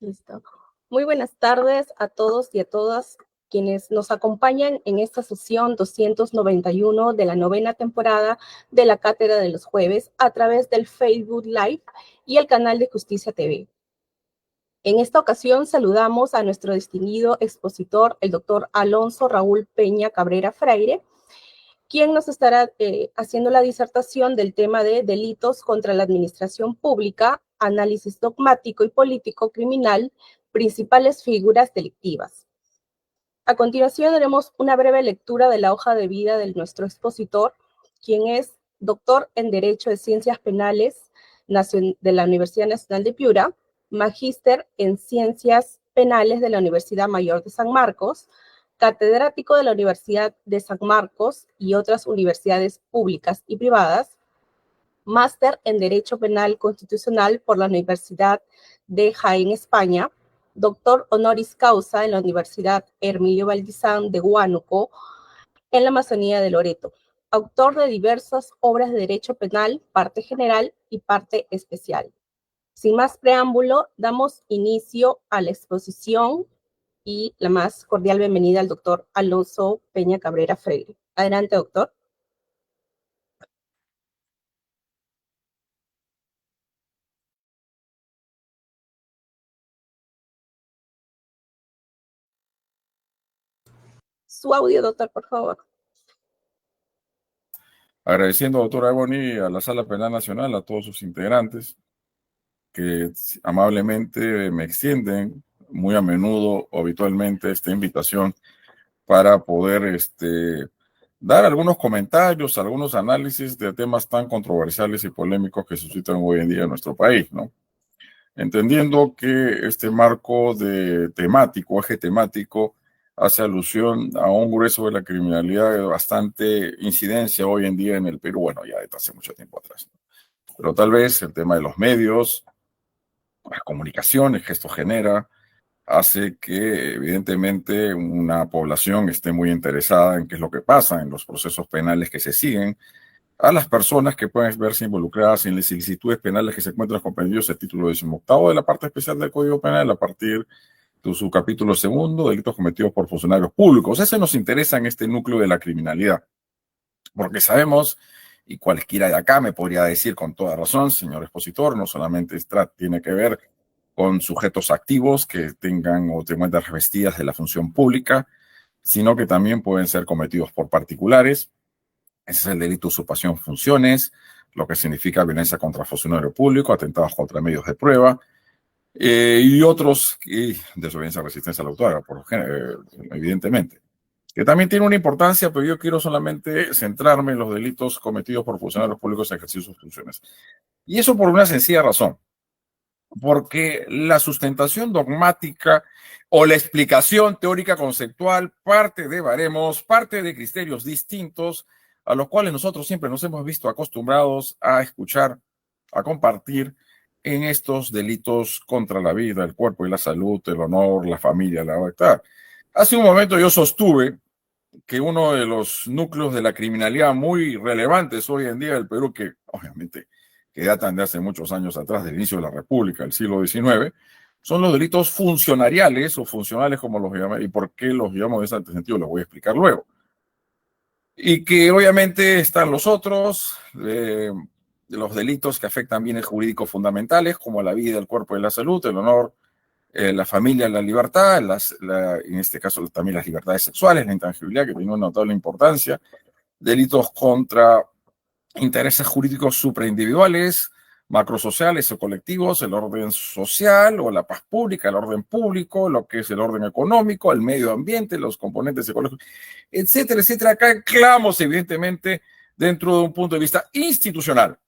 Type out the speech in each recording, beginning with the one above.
Listo. Muy buenas tardes a todos y a todas quienes nos acompañan en esta sesión 291 de la novena temporada de la Cátedra de los Jueves a través del Facebook Live y el canal de Justicia TV. En esta ocasión saludamos a nuestro distinguido expositor, el doctor Alonso Raúl Peña Cabrera Freire, quien nos estará haciendo la disertación del tema de delitos contra la administración pública, análisis dogmático y político criminal, principales figuras delictivas. A continuación haremos una breve lectura de la hoja de vida de nuestro expositor, quien es doctor en Derecho de Ciencias Penales de la Universidad Nacional de Piura, magíster en Ciencias Penales de la Universidad Mayor de San Marcos, catedrático de la Universidad de San Marcos y otras universidades públicas y privadas, máster en Derecho Penal Constitucional por la Universidad de Jaén, España, doctor honoris causa en la Universidad Hermilio Valdizán de Huánuco, en la Amazonía de Loreto, autor de diversas obras de Derecho Penal, parte general y parte especial. Sin más preámbulo, damos inicio a la exposición y la más cordial bienvenida al doctor Alonso Peña Cabrera Freire. Adelante, doctor. Su audio, doctor, por favor. Agradeciendo, doctora Ebony, a la Sala Penal Nacional, a todos sus integrantes, que amablemente me extienden muy a menudo o habitualmente esta invitación para poder dar algunos comentarios, algunos análisis de temas tan controversiales y polémicos que suscitan hoy en día en nuestro país, ¿no? Entendiendo que este marco eje temático, hace alusión a un grueso de la criminalidad de bastante incidencia hoy en día en el Perú, bueno, ya desde hace mucho tiempo atrás, ¿no? Pero tal vez el tema de los medios, las comunicaciones que esto genera, hace que evidentemente una población esté muy interesada en qué es lo que pasa en los procesos penales que se siguen, a las personas que pueden verse involucradas en las ilicitudes penales que se encuentran comprendidos en el título 18 de la parte especial del Código Penal a partir de su capítulo 2, delitos cometidos por funcionarios públicos. Ese nos interesa en este núcleo de la criminalidad, porque sabemos, y cualquiera de acá me podría decir con toda razón, señor expositor, no solamente tiene que ver con sujetos activos que tengan o tengan revestidas de la función pública, sino que también pueden ser cometidos por particulares. Ese es el delito de usurpación de funciones, lo que significa violencia contra funcionario público, atentados contra medios de prueba, y otros, y desobediencia a resistencia a la autoridad, evidentemente, que también tiene una importancia, pero yo quiero solamente centrarme en los delitos cometidos por funcionarios públicos en ejercicio de sus funciones. Y eso por una sencilla razón, porque la sustentación dogmática o la explicación teórica conceptual parte de baremos, parte de criterios distintos a los cuales nosotros siempre nos hemos visto acostumbrados a escuchar, a compartir en estos delitos contra la vida, el cuerpo y la salud, el honor, la familia, la libertad. Hace un momento yo sostuve que uno de los núcleos de la criminalidad muy relevantes hoy en día del Perú, que obviamente que datan de hace muchos años atrás, del inicio de la República, del siglo XIX, son los delitos funcionariales o funcionales, como los llaman, y por qué los llamo en ese sentido, lo voy a explicar luego. Y que obviamente están los otros, los delitos que afectan bienes jurídicos fundamentales, como la vida, el cuerpo y la salud, el honor, la familia, la libertad, en este caso también las libertades sexuales, la intangibilidad, que tiene una notable importancia, delitos contra intereses jurídicos supraindividuales, macrosociales o colectivos, el orden social o la paz pública, el orden público, lo que es el orden económico, el medio ambiente, los componentes ecológicos, etcétera, etcétera. Acá anclamos, evidentemente, dentro de un punto de vista institucional,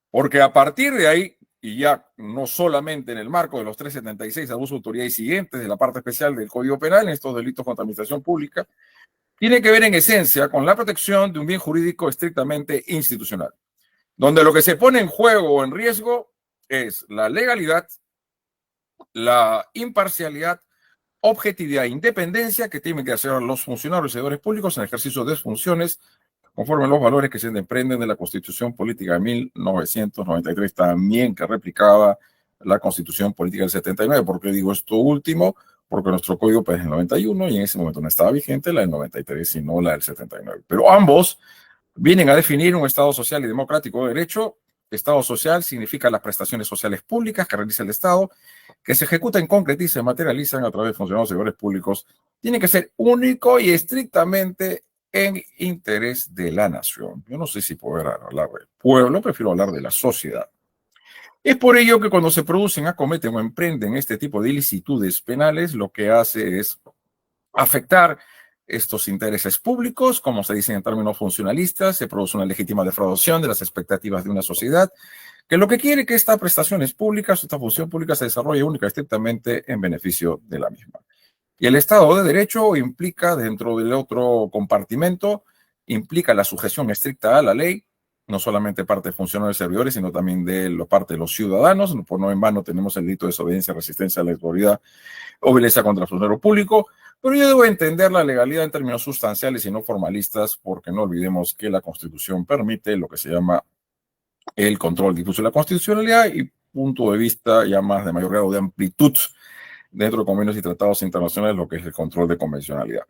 porque a partir de ahí, y ya no solamente en el marco de los 376 abuso de autoridad y siguientes de la parte especial del Código Penal, en estos delitos contra administración pública, tiene que ver en esencia con la protección de un bien jurídico estrictamente institucional, donde lo que se pone en juego o en riesgo es la legalidad, la imparcialidad, objetividad e independencia que tienen que hacer los funcionarios y servidores públicos en ejercicio de funciones conforme a los valores que se desprenden de la Constitución Política de 1993, también que replicaba la Constitución Política del 79. ¿Por qué digo esto último? Porque nuestro código pues, es del 91 y en ese momento no estaba vigente la del 93, sino la del 79. Pero ambos vienen a definir un Estado social y democrático de derecho. Estado social significa las prestaciones sociales públicas que realiza el Estado, que se ejecutan, concretizan, materializan a través de funcionarios y servidores públicos, tiene que ser único y estrictamente en interés de la nación. Yo no sé si poder hablar del pueblo, prefiero hablar de la sociedad. Es por ello que cuando se producen, acometen o emprenden este tipo de ilicitudes penales, lo que hace es afectar estos intereses públicos, como se dice en términos funcionalistas, se produce una legítima defraudación de las expectativas de una sociedad, que lo que quiere es que estas prestaciones públicas, esta función pública se desarrolle única y estrictamente en beneficio de la misma. Y el Estado de Derecho implica, dentro del otro compartimento, implica la sujeción estricta a la ley, no solamente parte de funcionarios y servidores, sino también de parte de los ciudadanos. Por no en vano tenemos el delito de desobediencia, resistencia a la autoridad o violencia contra el funcionario público, pero yo debo entender la legalidad en términos sustanciales y no formalistas, porque no olvidemos que la Constitución permite lo que se llama el control de incluso la constitucionalidad y punto de vista ya más de mayor grado de amplitud dentro de convenios y tratados internacionales, lo que es el control de convencionalidad.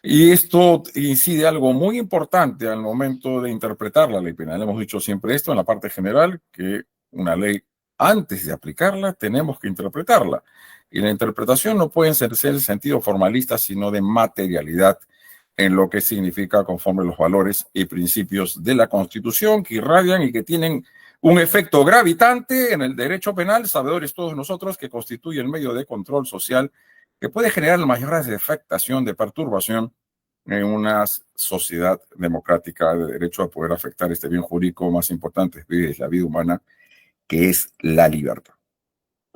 Y esto incide algo muy importante al momento de interpretar la ley penal. Hemos dicho siempre esto en la parte general, que una ley, antes de aplicarla, tenemos que interpretarla. Y la interpretación no puede ser en sentido formalista, sino de materialidad en lo que significa conforme los valores y principios de la Constitución que irradian y que tienen un efecto gravitante en el derecho penal, sabedores todos nosotros, que constituye el medio de control social que puede generar la mayor afectación de perturbación en una sociedad democrática de derecho a poder afectar este bien jurídico más importante, es la vida humana, que es la libertad.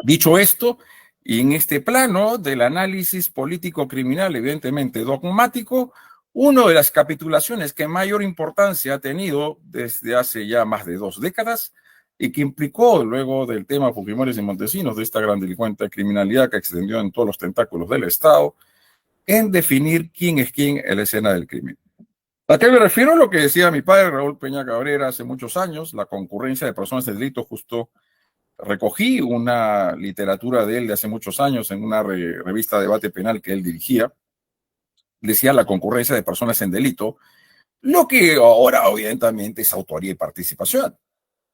Dicho esto, y en este plano del análisis político-criminal, evidentemente dogmático, una de las capitulaciones que mayor importancia ha tenido desde hace ya más de 2 décadas y que implicó luego del tema Fujimori y Montesinos, de esta gran delincuente criminalidad que extendió en todos los tentáculos del Estado, en definir quién es quién en la escena del crimen. ¿A qué me refiero? A lo que decía mi padre Raúl Peña Cabrera hace muchos años, la concurrencia de personas de delito. Justo recogí una literatura de él de hace muchos años en una revista de debate penal que él dirigía. Decía la concurrencia de personas en delito, lo que ahora evidentemente es autoría y participación.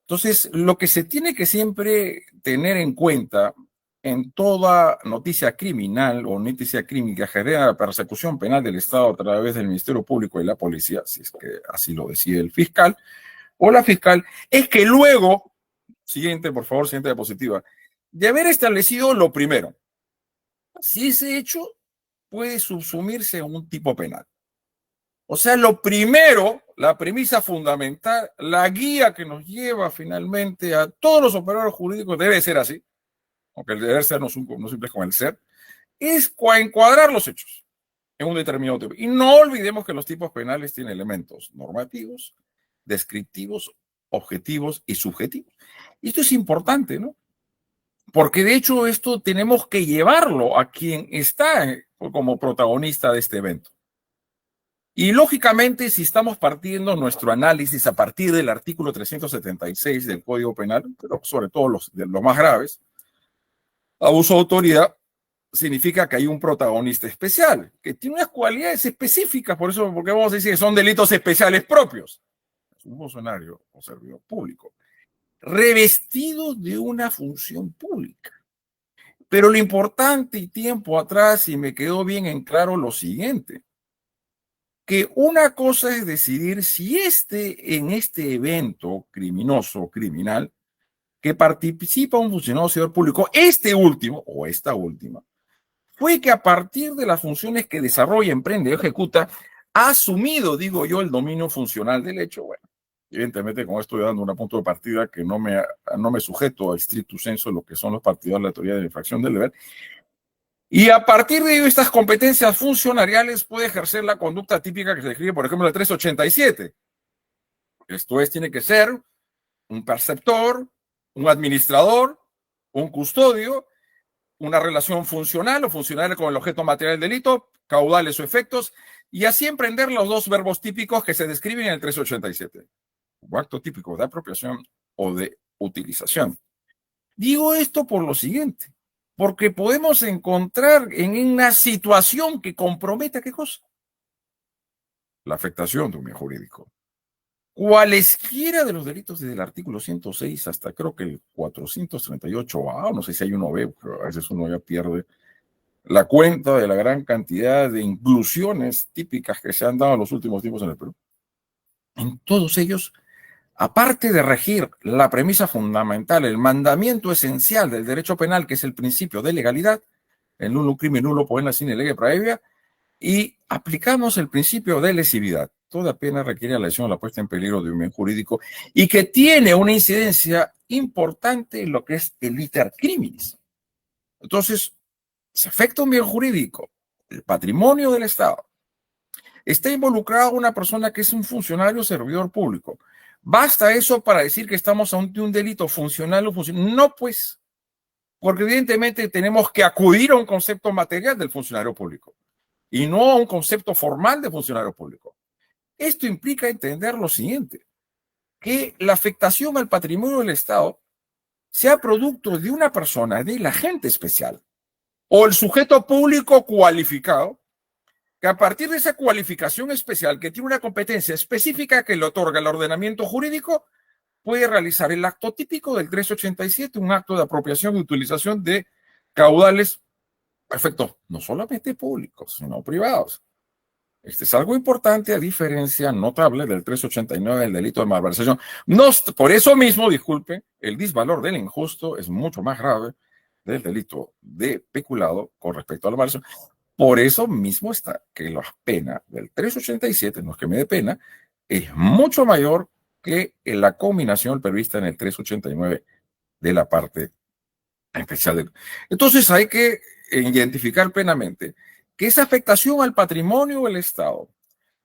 Entonces, lo que se tiene que siempre tener en cuenta en toda noticia criminal o noticia crímica que genera persecución penal del Estado a través del Ministerio Público y la policía, si es que así lo decide el fiscal o la fiscal, es que luego, siguiente, por favor, siguiente diapositiva, de haber establecido lo primero, si ese hecho puede subsumirse en un tipo penal. O sea, lo primero, la premisa fundamental, la guía que nos lleva finalmente a todos los operadores jurídicos, debe ser así, aunque el deber ser no simple como el ser, es encuadrar los hechos en un determinado tipo. Y no olvidemos que los tipos penales tienen elementos normativos, descriptivos, objetivos y subjetivos. Y esto es importante, ¿no? Porque de hecho esto tenemos que llevarlo a quien está como protagonista de este evento. Y lógicamente, si estamos partiendo nuestro análisis a partir del artículo 376 del Código Penal, pero sobre todo los más graves, abuso de autoridad significa que hay un protagonista especial, que tiene unas cualidades específicas, por eso, porque vamos a decir que son delitos especiales propios. Es un funcionario o servidor público, revestido de una función pública. Pero lo importante y tiempo atrás, y me quedó bien en claro lo siguiente, que una cosa es decidir si en este evento criminoso o criminal que participa un funcionario o servidor público, este último o esta última, fue que a partir de las funciones que desarrolla, emprende o ejecuta, ha asumido, digo yo, el dominio funcional del hecho. Bueno, evidentemente con esto estoy dando un punto de partida que no me sujeto al stricto sensu de lo que son los partidarios de la teoría de la infracción del deber. Y a partir de ello, estas competencias funcionariales puede ejercer la conducta típica que se describe, por ejemplo, en el 387. Esto es, tiene que ser un perceptor, un administrador, un custodio, una relación funcional o funcional con el objeto material del delito, caudales o efectos, y así emprender los 2 verbos típicos que se describen en el 387. O acto típico de apropiación o de utilización. Digo esto por lo siguiente, porque podemos encontrar en una situación que comprometa, ¿qué cosa? La afectación de un bien jurídico. Cualesquiera de los delitos desde el artículo 106 hasta creo que el 438A, no sé si hay uno B, pero a veces uno ya pierde la cuenta de la gran cantidad de inclusiones típicas que se han dado en los últimos tiempos en el Perú. En todos ellos, aparte de regir la premisa fundamental, el mandamiento esencial del derecho penal, que es el principio de legalidad, el nullum crimen nullo poena sine lege praevia, y aplicamos el principio de lesividad. Toda pena requiere la lesión o la puesta en peligro de un bien jurídico y que tiene una incidencia importante en lo que es el iter criminis. Entonces, se afecta un bien jurídico, el patrimonio del Estado. Está involucrada una persona que es un funcionario o servidor público. ¿Basta eso para decir que estamos ante un delito funcional o funcional? No, pues, porque evidentemente tenemos que acudir a un concepto material del funcionario público y no a un concepto formal de funcionario público. Esto implica entender lo siguiente, que la afectación al patrimonio del Estado sea producto de una persona, del agente especial o el sujeto público cualificado, que a partir de esa cualificación especial, que tiene una competencia específica que le otorga el ordenamiento jurídico, puede realizar el acto típico del 387, un acto de apropiación y utilización de caudales, perfecto, no solamente públicos, sino privados. Este es algo importante, a diferencia notable del 389, el delito de malversación. No, por eso mismo, disculpe, el disvalor del injusto es mucho más grave del delito de peculado con respecto a la malversación. Por eso mismo está que la pena del 387, no es que me dé pena, es mucho mayor que la combinación prevista en el 389 de la parte especial. Entonces hay que identificar plenamente que esa afectación al patrimonio del Estado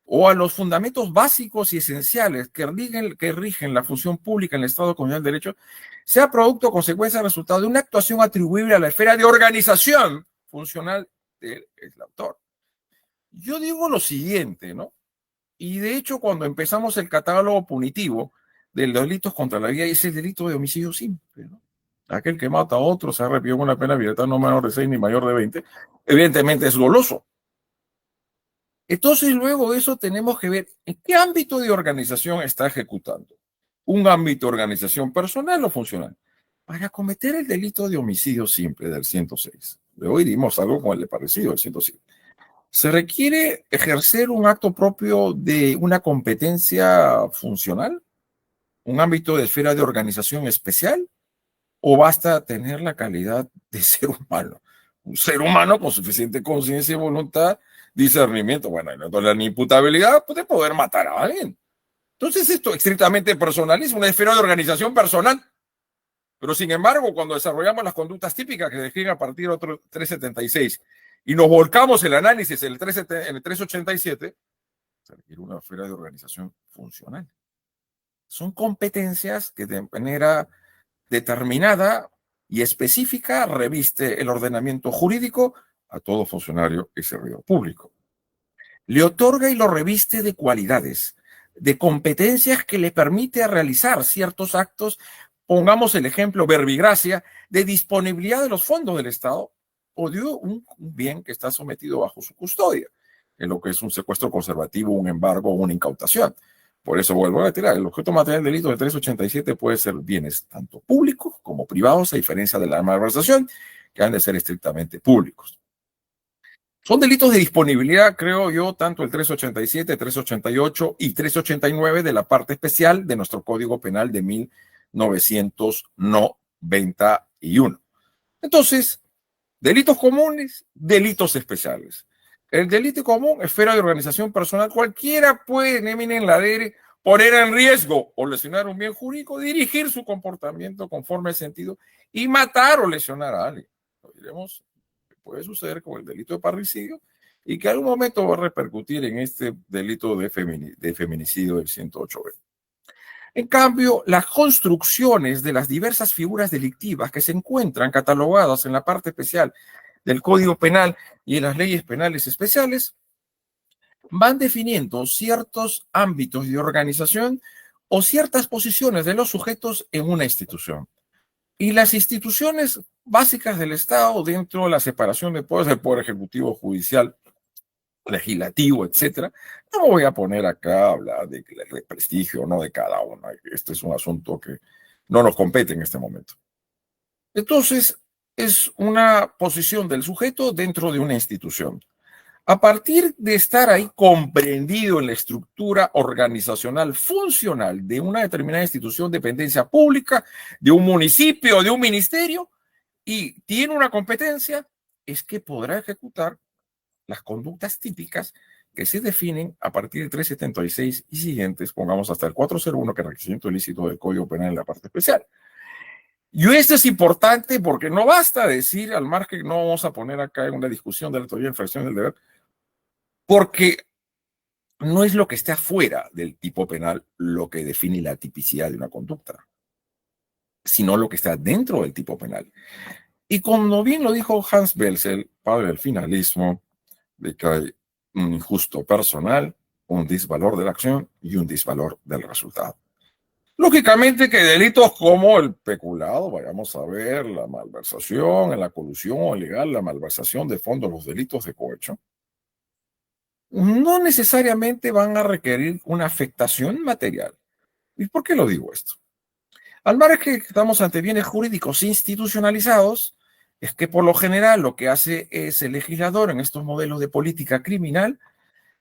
o a los fundamentos básicos y esenciales que rigen la función pública en el Estado con el derecho, sea producto o consecuencia resultado de una actuación atribuible a la esfera de organización funcional del autor. Yo digo lo siguiente, ¿no? Y de hecho, cuando empezamos el catálogo punitivo de los delitos contra la vida, es el delito de homicidio simple, ¿no? Aquel que mata a otro se arrepió con una pena de libertad no menor de 6 ni mayor de 20, evidentemente es doloso. Entonces, luego de eso tenemos que ver en qué ámbito de organización está ejecutando. Un ámbito de organización personal o funcional. Para cometer el delito de homicidio simple del 106, de hoy dimos algo con el de parecido del 107, se requiere ejercer un acto propio de una competencia funcional, un ámbito de esfera de organización especial, o basta tener la calidad de ser humano. Un ser humano con suficiente conciencia y voluntad, discernimiento, bueno, y no la imputabilidad de poder matar a alguien. Entonces esto es estrictamente personalismo, una esfera de organización personal. Pero sin embargo, cuando desarrollamos las conductas típicas que se describen a partir de otro 376 y nos volcamos el análisis en el 387, se requiere una esfera de organización funcional. Son competencias que de manera determinada y específica reviste el ordenamiento jurídico a todo funcionario y servidor público. Le otorga y lo reviste de cualidades, de competencias que le permite realizar ciertos actos, pongamos el ejemplo verbigracia, de disponibilidad de los fondos del Estado o de un bien que está sometido bajo su custodia, en lo que es un secuestro conservativo, un embargo o una incautación. Por eso vuelvo a retirar, el objeto material del delito de 387 puede ser bienes tanto públicos como privados, a diferencia de la malversación, que han de ser estrictamente públicos. Son delitos de disponibilidad, creo yo, tanto el 387, 388 y 389 de la parte especial de nuestro Código Penal de 1991. Entonces, delitos comunes, delitos especiales. El delito común, esfera de organización personal, cualquiera puede, en la DERE, poner en riesgo o lesionar un bien jurídico, dirigir su comportamiento conforme al sentido y matar o lesionar a alguien. Lo diremos, puede suceder con el delito de parricidio y que en algún momento va a repercutir en este delito de feminicidio del 108B. En cambio, las construcciones de las diversas figuras delictivas que se encuentran catalogadas en la parte especial del Código Penal y en las leyes penales especiales van definiendo ciertos ámbitos de organización o ciertas posiciones de los sujetos en una institución. Y las instituciones básicas del Estado, dentro de la separación de poderes, del poder ejecutivo, judicial, legislativo, etcétera. No me voy a poner acá a hablar de prestigio o no de cada uno. Este es un asunto que no nos compete en este momento. Entonces, es una posición del sujeto dentro de una institución. A partir de estar ahí comprendido en la estructura organizacional funcional de una determinada institución, dependencia pública, de un municipio, de un ministerio, y tiene una competencia, es que podrá ejecutar las conductas típicas que se definen a partir del 376 y siguientes, pongamos hasta el 401, que es requisito ilícito del Código Penal en la parte especial. Y esto es importante porque no basta decir, al margen, no vamos a poner acá en una discusión de la teoría de infracción del deber, porque no es lo que esté afuera del tipo penal lo que define la tipicidad de una conducta, sino lo que está dentro del tipo penal. Y como bien lo dijo Hans Belzel, padre del finalismo, de que hay un injusto personal, un disvalor de la acción y un disvalor del resultado. Lógicamente que delitos como el peculado, vayamos a ver, la malversación, la colusión ilegal, la malversación de fondos, los delitos de cohecho, no necesariamente van a requerir una afectación material. ¿Y por qué lo digo esto? Al margen que estamos ante bienes jurídicos institucionalizados, es que por lo general lo que hace es el legislador en estos modelos de política criminal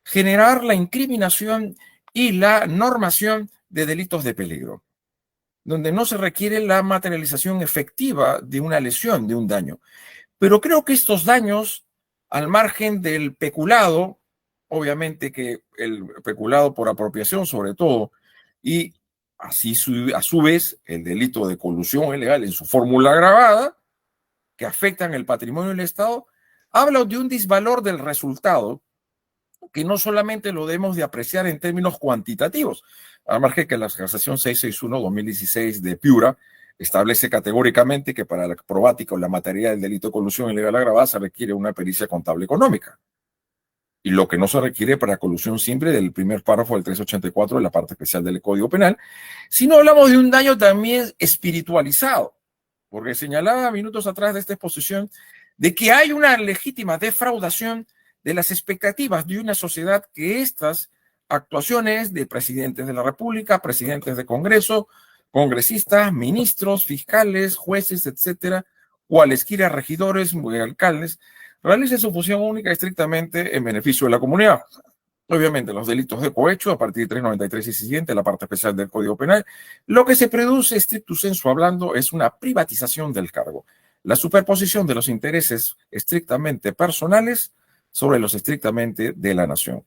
generar la incriminación y la normación de delitos de peligro, donde no se requiere la materialización efectiva de una lesión, de un daño. Pero creo que estos daños, al margen del peculado, obviamente que el peculado por apropiación sobre todo, y así a su vez el delito de colusión ilegal en su fórmula agravada, que afectan el patrimonio del Estado, habla de un disvalor del resultado que no solamente lo debemos de apreciar en términos cuantitativos, al margen que la casación 661-2016 de Piura establece categóricamente que para la probática o la materia del delito de colusión ilegal agravada se requiere una pericia contable económica. Y lo que no se requiere para colusión simple del primer párrafo del 384 de la parte especial del Código Penal, sino hablamos de un daño también espiritualizado, porque señalaba minutos atrás de esta exposición de que hay una legítima defraudación de las expectativas de una sociedad que estas actuaciones de presidentes de la República, presidentes de Congreso, congresistas, ministros, fiscales, jueces, etcétera, cualesquiera regidores, alcaldes, realicen su función única estrictamente en beneficio de la comunidad. Obviamente, los delitos de cohecho, a partir de 393 y siguiente, la parte especial del Código Penal, lo que se produce, stricto sensu hablando, es una privatización del cargo. La superposición de los intereses estrictamente personales sobre los estrictamente de la nación.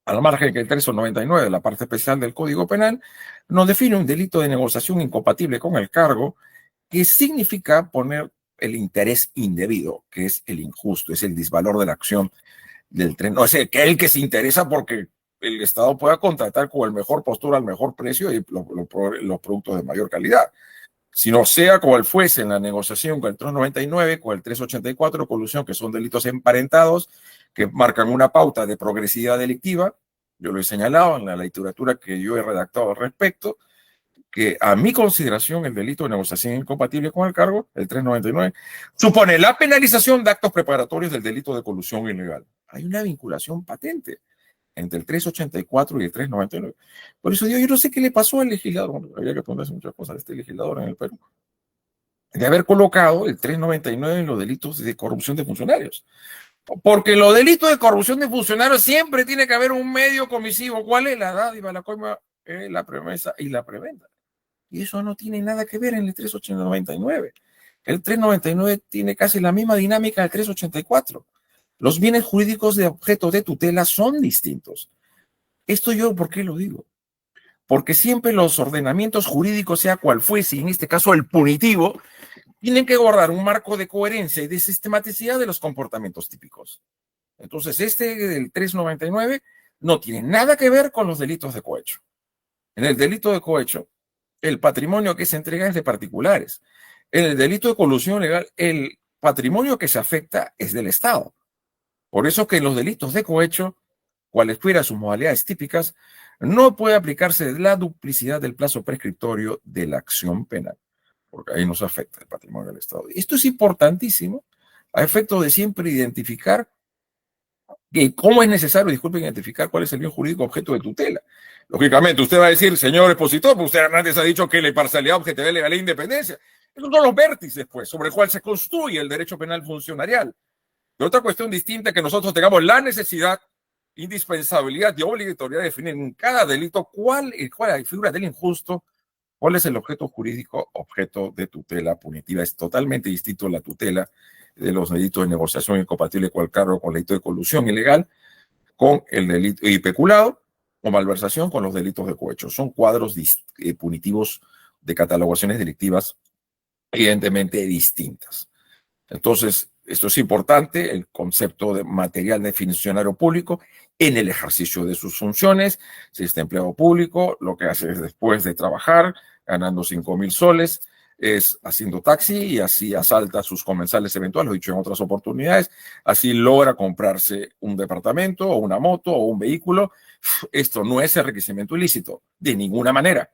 Al margen que el 399, la parte especial del Código Penal, nos define un delito de negociación incompatible con el cargo, que significa poner el interés indebido, que es el injusto, es el disvalor de la acción del tren. No es el que se interesa porque el Estado pueda contratar con el mejor postura, al mejor precio y los productos de mayor calidad. Si no sea cual fuese en la negociación con el 399, con el 384, colusión, que son delitos emparentados, que marcan una pauta de progresividad delictiva. Yo lo he señalado en la literatura que yo he redactado al respecto, que a mi consideración el delito de negociación incompatible con el cargo, el 399, supone la penalización de actos preparatorios del delito de colusión ilegal. Hay una vinculación patente entre el 384 y el 399. Por eso digo, yo no sé qué le pasó al legislador, bueno, había que ponerse muchas cosas a este legislador en el Perú, de haber colocado el 399 en los delitos de corrupción de funcionarios. Porque los delitos de corrupción de funcionarios siempre tiene que haber un medio comisivo. ¿Cuál es? La dádiva, la coima, la promesa y la preventa. Y eso no tiene nada que ver en el 399. El 399 tiene casi la misma dinámica del 384. Los bienes jurídicos de objeto de tutela son distintos. Esto yo, ¿por qué lo digo? Porque siempre los ordenamientos jurídicos, sea cual fuese, y en este caso el punitivo, tienen que guardar un marco de coherencia y de sistematicidad de los comportamientos típicos. Entonces, este del 399 no tiene nada que ver con los delitos de cohecho. En el delito de cohecho, el patrimonio que se entrega es de particulares. En el delito de colusión legal, el patrimonio que se afecta es del Estado. Por eso que en los delitos de cohecho, cuales fueran sus modalidades típicas, no puede aplicarse la duplicidad del plazo prescriptorio de la acción penal. porque ahí no se afecta el patrimonio del Estado. Esto es importantísimo a efecto de siempre identificar que cómo es necesario, disculpen, identificar cuál es el bien jurídico objeto de tutela. Lógicamente, usted va a decir, señor expositor, pues usted Hernández ha dicho que la imparcialidad, objetividad, legalidad e independencia. Esos son los vértices, pues, sobre el cual se construye el derecho penal funcionarial. De otra cuestión distinta es que nosotros tengamos la necesidad, indispensabilidad y obligatoriedad de definir en cada delito cuál es la figura del injusto, cuál es el objeto jurídico, objeto de tutela punitiva. Es totalmente distinto la tutela de los delitos de negociación incompatible con el cargo, con el delito de colusión ilegal, con el delito y peculado o malversación, con los delitos de cohecho. Son cuadros punitivos de catalogaciones delictivas evidentemente distintas. Entonces, esto es importante, el concepto de material de funcionario público en el ejercicio de sus funciones. Si es empleado público, lo que hace es después de trabajar, ganando 5,000 soles, es haciendo taxi y así asalta sus comensales eventuales, lo he dicho en otras oportunidades, así logra comprarse un departamento o una moto o un vehículo. Esto no es enriquecimiento ilícito, de ninguna manera.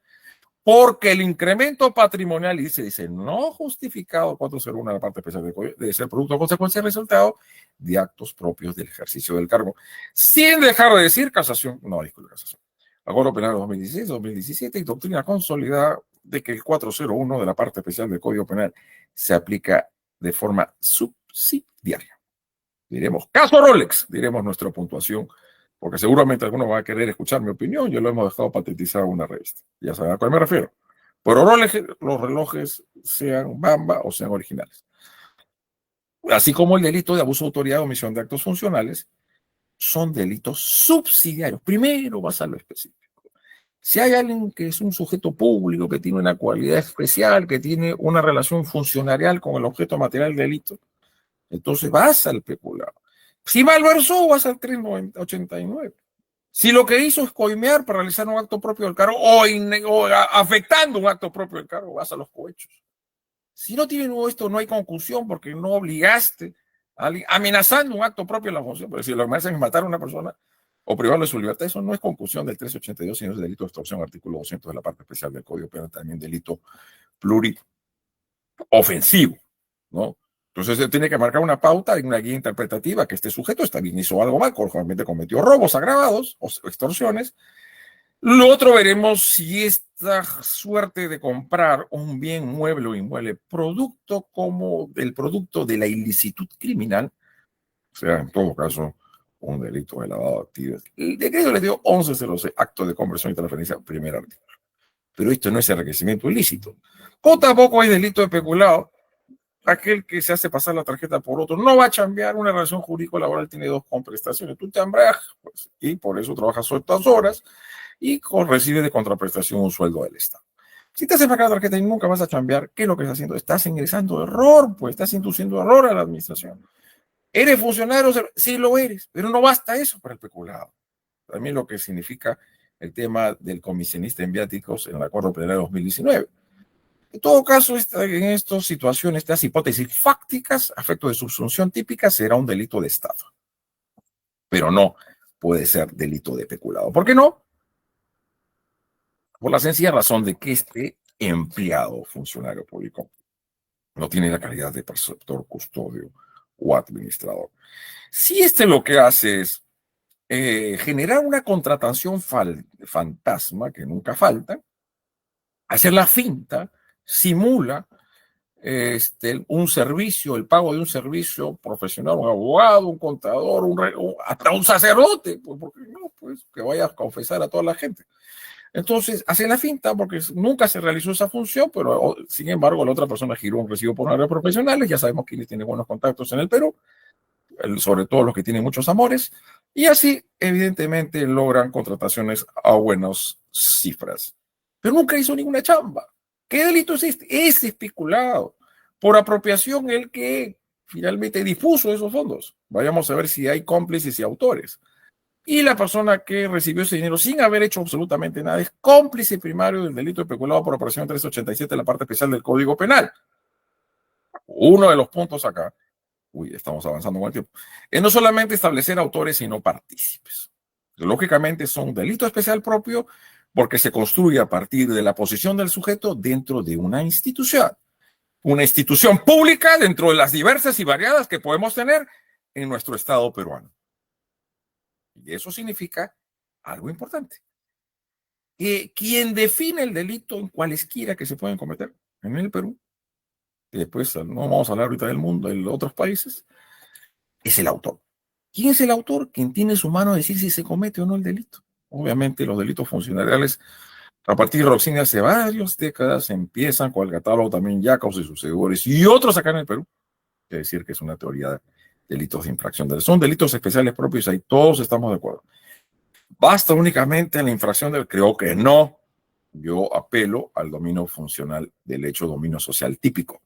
Porque el incremento patrimonial, dice, no justificado 401 de la parte especial de ser producto o consecuencia del resultado de actos propios del ejercicio del cargo. Sin dejar de decir casación, no, disculpe, casación. Acuerdo Penal 2016, 2017 y doctrina consolidada de que el 401 de la parte especial del Código Penal se aplica de forma subsidiaria. Diremos, caso Rolex, diremos nuestra puntuación, porque seguramente algunos van a querer escuchar mi opinión, yo lo hemos dejado patenizado en una revista. Ya saben a cuál me refiero. Pero los relojes sean Bamba o sean originales. Así como el delito de abuso de autoridad o omisión de actos funcionales, son delitos subsidiarios. Primero vas a lo específico. Si hay alguien que es un sujeto público, que tiene una cualidad especial, que tiene una relación funcionarial con el objeto material del delito, entonces vas al peculado. Si malversó, vas al 389. Si lo que hizo es coimear para realizar un acto propio del cargo o afectando un acto propio del cargo, vas a los cohechos. Si no tiene esto, no hay concusión porque no obligaste a alguien amenazando un acto propio de la función. Pero si lo amenazan es matar a una persona o privarlo de su libertad, eso no es concusión del 382, sino es delito de extorsión, artículo 200 de la parte especial del Código Penal, también delito pluriofensivo, ¿no? Entonces se tiene que marcar una pauta y una guía interpretativa que este sujeto está bien, hizo algo mal, probablemente cometió robos agravados o extorsiones. Lo otro veremos si esta suerte de comprar un bien mueble o inmueble producto como el producto de la ilicitud criminal, o sea, en todo caso, un delito de lavado de activos. El decreto le dio 1106, acto de conversión y transferencia, primer artículo. Pero esto no es enriquecimiento ilícito. O tampoco hay delito de peculado. Aquel que se hace pasar la tarjeta por otro no va a chambear. Una relación jurídico-laboral tiene dos contraprestaciones. Tú te hambreas, pues, y por eso trabajas sueltas horas y recibes de contraprestación un sueldo del Estado. Si te hace pagar la tarjeta y nunca vas a chambear, ¿qué es lo que estás haciendo? Estás ingresando error, pues estás induciendo error a la administración. ¿Eres funcionario? Sí lo eres, pero no basta eso para el peculado. También lo que significa el tema del comisionista en viáticos en el Acuerdo Penal de 2019. En todo caso, en estas situaciones, estas hipótesis fácticas, a efecto de subsunción típica, será un delito de estafa. Pero no puede ser delito de peculado. ¿Por qué no? Por la sencilla razón de que este empleado funcionario público no tiene la calidad de preceptor, custodio o administrador. Si lo que hace es generar una contratación fantasma, que nunca falta, hacer la finta, simula un servicio, el pago de un servicio profesional, un abogado, un contador, hasta un sacerdote, pues, porque no, pues que vaya a confesar a toda la gente. Entonces, hace la finta porque nunca se realizó esa función, pero sin embargo la otra persona giró un recibo por honorarios profesionales, ya sabemos quiénes tienen buenos contactos en el Perú, sobre todo los que tienen muchos amores, y así evidentemente logran contrataciones a buenas cifras. Pero nunca hizo ninguna chamba. ¿Qué delito es este? Es especulado. Por apropiación el que finalmente difuso esos fondos. Vayamos a ver si hay cómplices y autores. Y la persona que recibió ese dinero sin haber hecho absolutamente nada es cómplice primario del delito especulado por operación 387 de la parte especial del Código Penal. Uno de los puntos acá, estamos avanzando con el tiempo, es no solamente establecer autores, sino partícipes. Lógicamente son un delito especial propio porque se construye a partir de la posición del sujeto dentro de una institución. una institución pública dentro de las diversas y variadas que podemos tener en nuestro Estado peruano. Y eso significa algo importante. Que quien define el delito en cualesquiera que se pueden cometer en el Perú, y después no vamos a hablar ahorita del mundo, de otros países, es el autor. ¿Quién es el autor? Quien tiene en su mano decir si se comete o no el delito. Obviamente los delitos funcionariales, a partir de hace varias décadas, empiezan con el catálogo también Yacos y sus seguidores y otros acá en el Perú. Es decir, que es una teoría de delitos de infracción. Son delitos especiales propios, ahí todos estamos de acuerdo. ¿Basta únicamente la infracción del? Creo que no. Yo apelo al dominio funcional del hecho dominio social típico.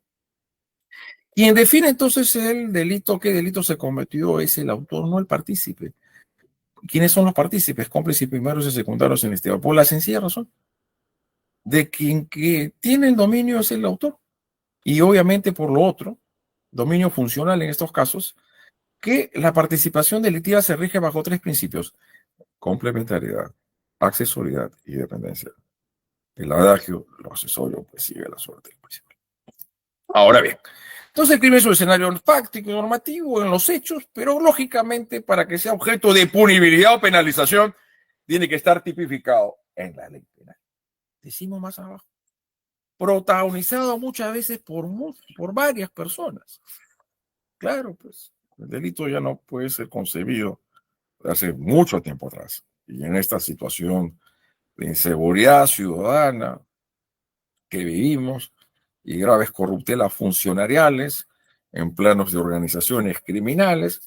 Quien define entonces el delito, qué delito se cometió, es el autor, no el partícipe. ¿Quiénes son los partícipes? Cómplices primarios y secundarios en este? Por la sencilla razón de quien que tiene el dominio es el autor. Y obviamente por lo otro, dominio funcional en estos casos, que la participación delictiva se rige bajo 3 principios: complementariedad, accesoriedad y dependencia. El adagio, lo accesorio, pues sigue la suerte del principio. Ahora bien, entonces el crimen es un escenario fáctico y normativo en los hechos, pero lógicamente para que sea objeto de punibilidad o penalización, tiene que estar tipificado en la ley penal. Decimos más abajo, protagonizado muchas veces por varias personas. Claro, pues el delito ya no puede ser concebido de hace mucho tiempo atrás. Y en esta situación de inseguridad ciudadana que vivimos y graves corruptelas funcionariales en planos de organizaciones criminales,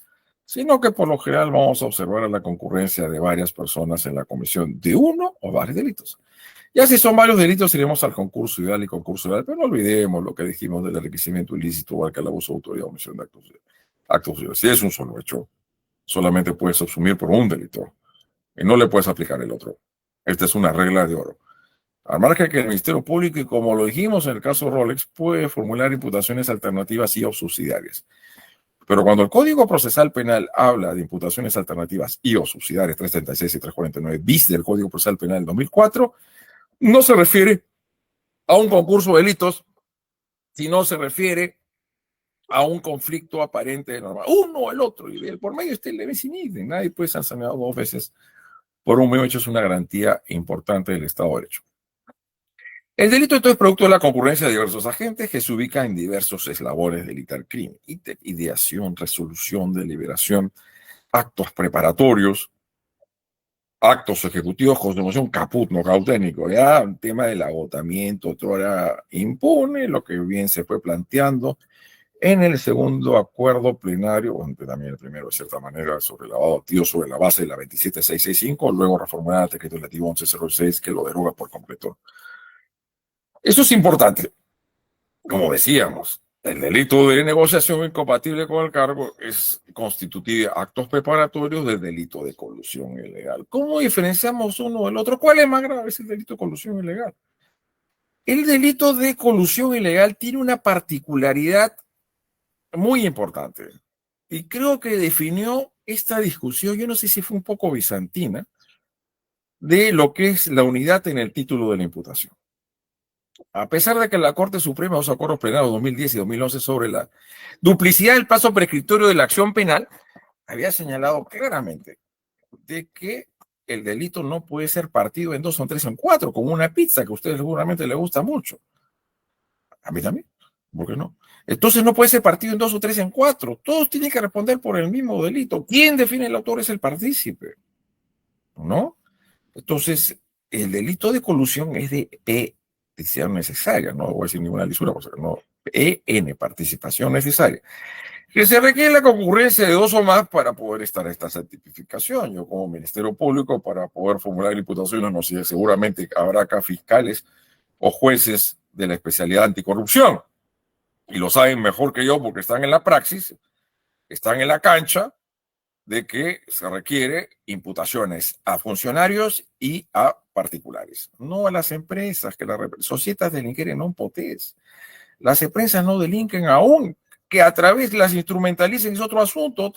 sino que por lo general vamos a observar a la concurrencia de varias personas en la comisión de uno o varios delitos. Ya si son varios delitos, iremos al concurso ideal y concurso ideal, pero no olvidemos lo que dijimos del enriquecimiento ilícito o al abuso de autoridad o omisión de actos. Si es un solo hecho, solamente puedes subsumir por un delito y no le puedes aplicar el otro. Esta es una regla de oro. Al margen que el Ministerio Público, y como lo dijimos en el caso Rolex, puede formular imputaciones alternativas y o subsidiarias. Pero cuando el Código Procesal Penal habla de imputaciones alternativas y o subsidiarias, 336 y 349 bis del Código Procesal Penal del 2004, no se refiere a un concurso de delitos, sino se refiere a un conflicto aparente de norma. Uno o el otro, y por medio está el de vecindad. Nadie puede ser sancionado 2 veces por un mismo hecho, es una garantía importante del Estado de Derecho. El delito entonces es producto de la concurrencia de diversos agentes que se ubican en diversos eslabones del crimen: ideación, resolución, deliberación, actos preparatorios, actos ejecutivos, consumación, caput, no técnico. Ya el tema del agotamiento, otro era impune, lo que bien se fue planteando en el segundo acuerdo plenario, aunque también el primero de cierta manera sobre el lavado de activos sobre la base de la 27665, luego reformulada el decreto legislativo 1106 que lo deroga por completo. Eso es importante. Como decíamos, el delito de negociación incompatible con el cargo es constitutivo de actos preparatorios del delito de colusión ilegal. ¿Cómo diferenciamos uno del otro? ¿Cuál es más grave? Es el delito de colusión ilegal. El delito de colusión ilegal tiene una particularidad muy importante y creo que definió esta discusión, yo no sé si fue un poco bizantina, de lo que es la unidad en el título de la imputación. A pesar de que la Corte Suprema, los acuerdos plenados 2010 y 2011 sobre la duplicidad del plazo prescriptorio de la acción penal, había señalado claramente de que el delito no puede ser partido en 2 o 3 o en 4, como una pizza que a ustedes seguramente les gusta mucho. A mí también, ¿por qué no? Entonces no puede ser partido en 2 o 3 o en 4. Todos tienen que responder por el mismo delito. ¿Quién define el autor? Es el partícipe, ¿no? Entonces, el delito de colusión es de petición necesaria, no voy a decir ninguna lisura, no, PN, participación necesaria, que se requiere la concurrencia de 2 o más para poder estar a esta certificación. Yo como Ministerio Público, para poder formular imputaciones, no sé, seguramente habrá acá fiscales o jueces de la especialidad anticorrupción, y lo saben mejor que yo porque están en la praxis, están en la cancha, de que se requiere imputaciones a funcionarios y a particulares, no a las empresas, que las societas delinqueren non potest. Las empresas no delinquen aún, que a través las instrumentalicen es otro asunto,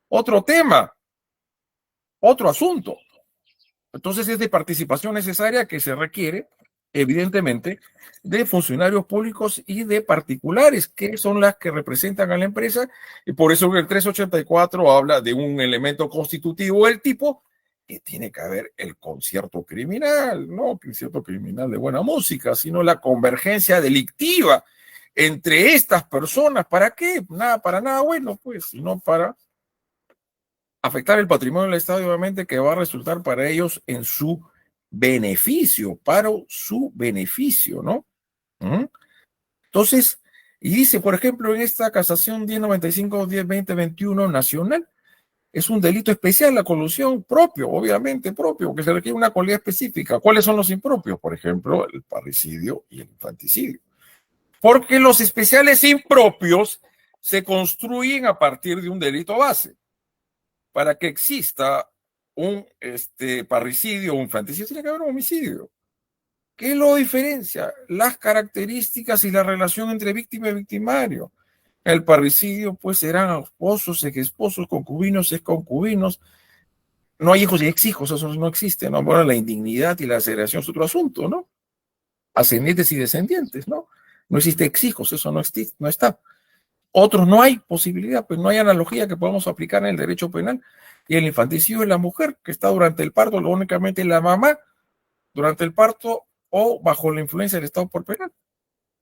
otro tema, otro asunto. Entonces es de participación necesaria que se requiere evidentemente, de funcionarios públicos y de particulares, que son las que representan a la empresa, y por eso el 384 habla de un elemento constitutivo del tipo que tiene que haber el concierto criminal, no concierto criminal de buena música, sino la convergencia delictiva entre estas personas. ¿Para qué? Nada, para nada bueno, pues, sino para afectar el patrimonio del Estado, obviamente, que va a resultar para ellos en su beneficio, para su beneficio, ¿no? ¿Mm? Entonces, y dice, por ejemplo, en esta casación 1095-1020-21 nacional, es un delito especial la colusión propio, obviamente propio, que se requiere una cualidad específica. ¿Cuáles son los impropios? Por ejemplo, el parricidio y el infanticidio. Porque los especiales impropios se construyen a partir de un delito base. Para que exista un parricidio o un infanticidio, tiene que haber un homicidio. ¿Qué lo diferencia? Las características y la relación entre víctima y victimario. El parricidio, pues, serán esposos, exesposos, concubinos, exconcubinos. No hay hijos y exhijos, eso no existe, ¿no? Bueno, la indignidad y la segregación es otro asunto, ¿no? Ascendientes y descendientes, ¿no? No existe exhijos, eso no, no está. Otros no hay posibilidad, pues no hay analogía que podamos aplicar en el derecho penal. Y el infanticidio es la mujer que está durante el parto, únicamente la mamá durante el parto o bajo la influencia del Estado por penal.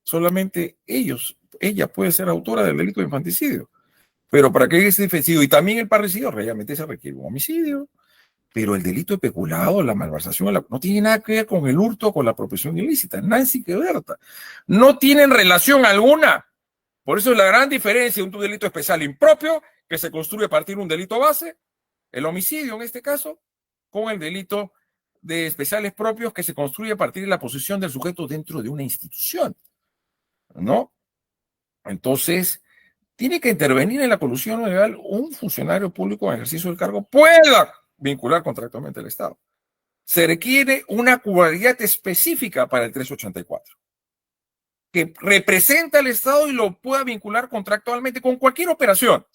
Solamente ella puede ser autora del delito de infanticidio. Pero para que ese infanticidio y también el parricidio, realmente se requiere un homicidio. Pero el delito de peculado, la malversación, no tiene nada que ver con el hurto o con la apropiación ilícita. Nancy Queberta. No tienen relación alguna. Por eso es la gran diferencia entre un delito especial impropio, que se construye a partir de un delito base, el homicidio en este caso, con el delito de especiales propios que se construye a partir de la posición del sujeto dentro de una institución, ¿no? Entonces, tiene que intervenir en la colusión legal un funcionario público en ejercicio del cargo pueda vincular contractualmente al Estado. Se requiere una cualidad específica para el 384 que representa al Estado y lo pueda vincular contractualmente con cualquier operación,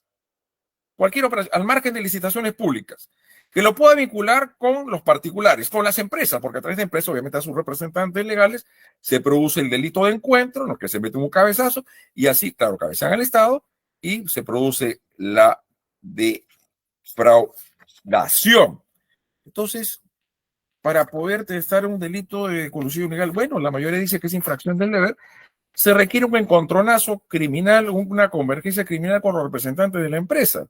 al margen de licitaciones públicas, que lo pueda vincular con los particulares, con las empresas, porque a través de empresas, obviamente a sus representantes legales, se produce el delito de encuentro, en el que se mete un cabezazo, y así, claro, cabezan al Estado, y se produce la defraudación. Entonces, para poder testar un delito de colusión ilegal, bueno, la mayoría dice que es infracción del deber, se requiere un encontronazo criminal, una convergencia criminal con los representantes de la empresa.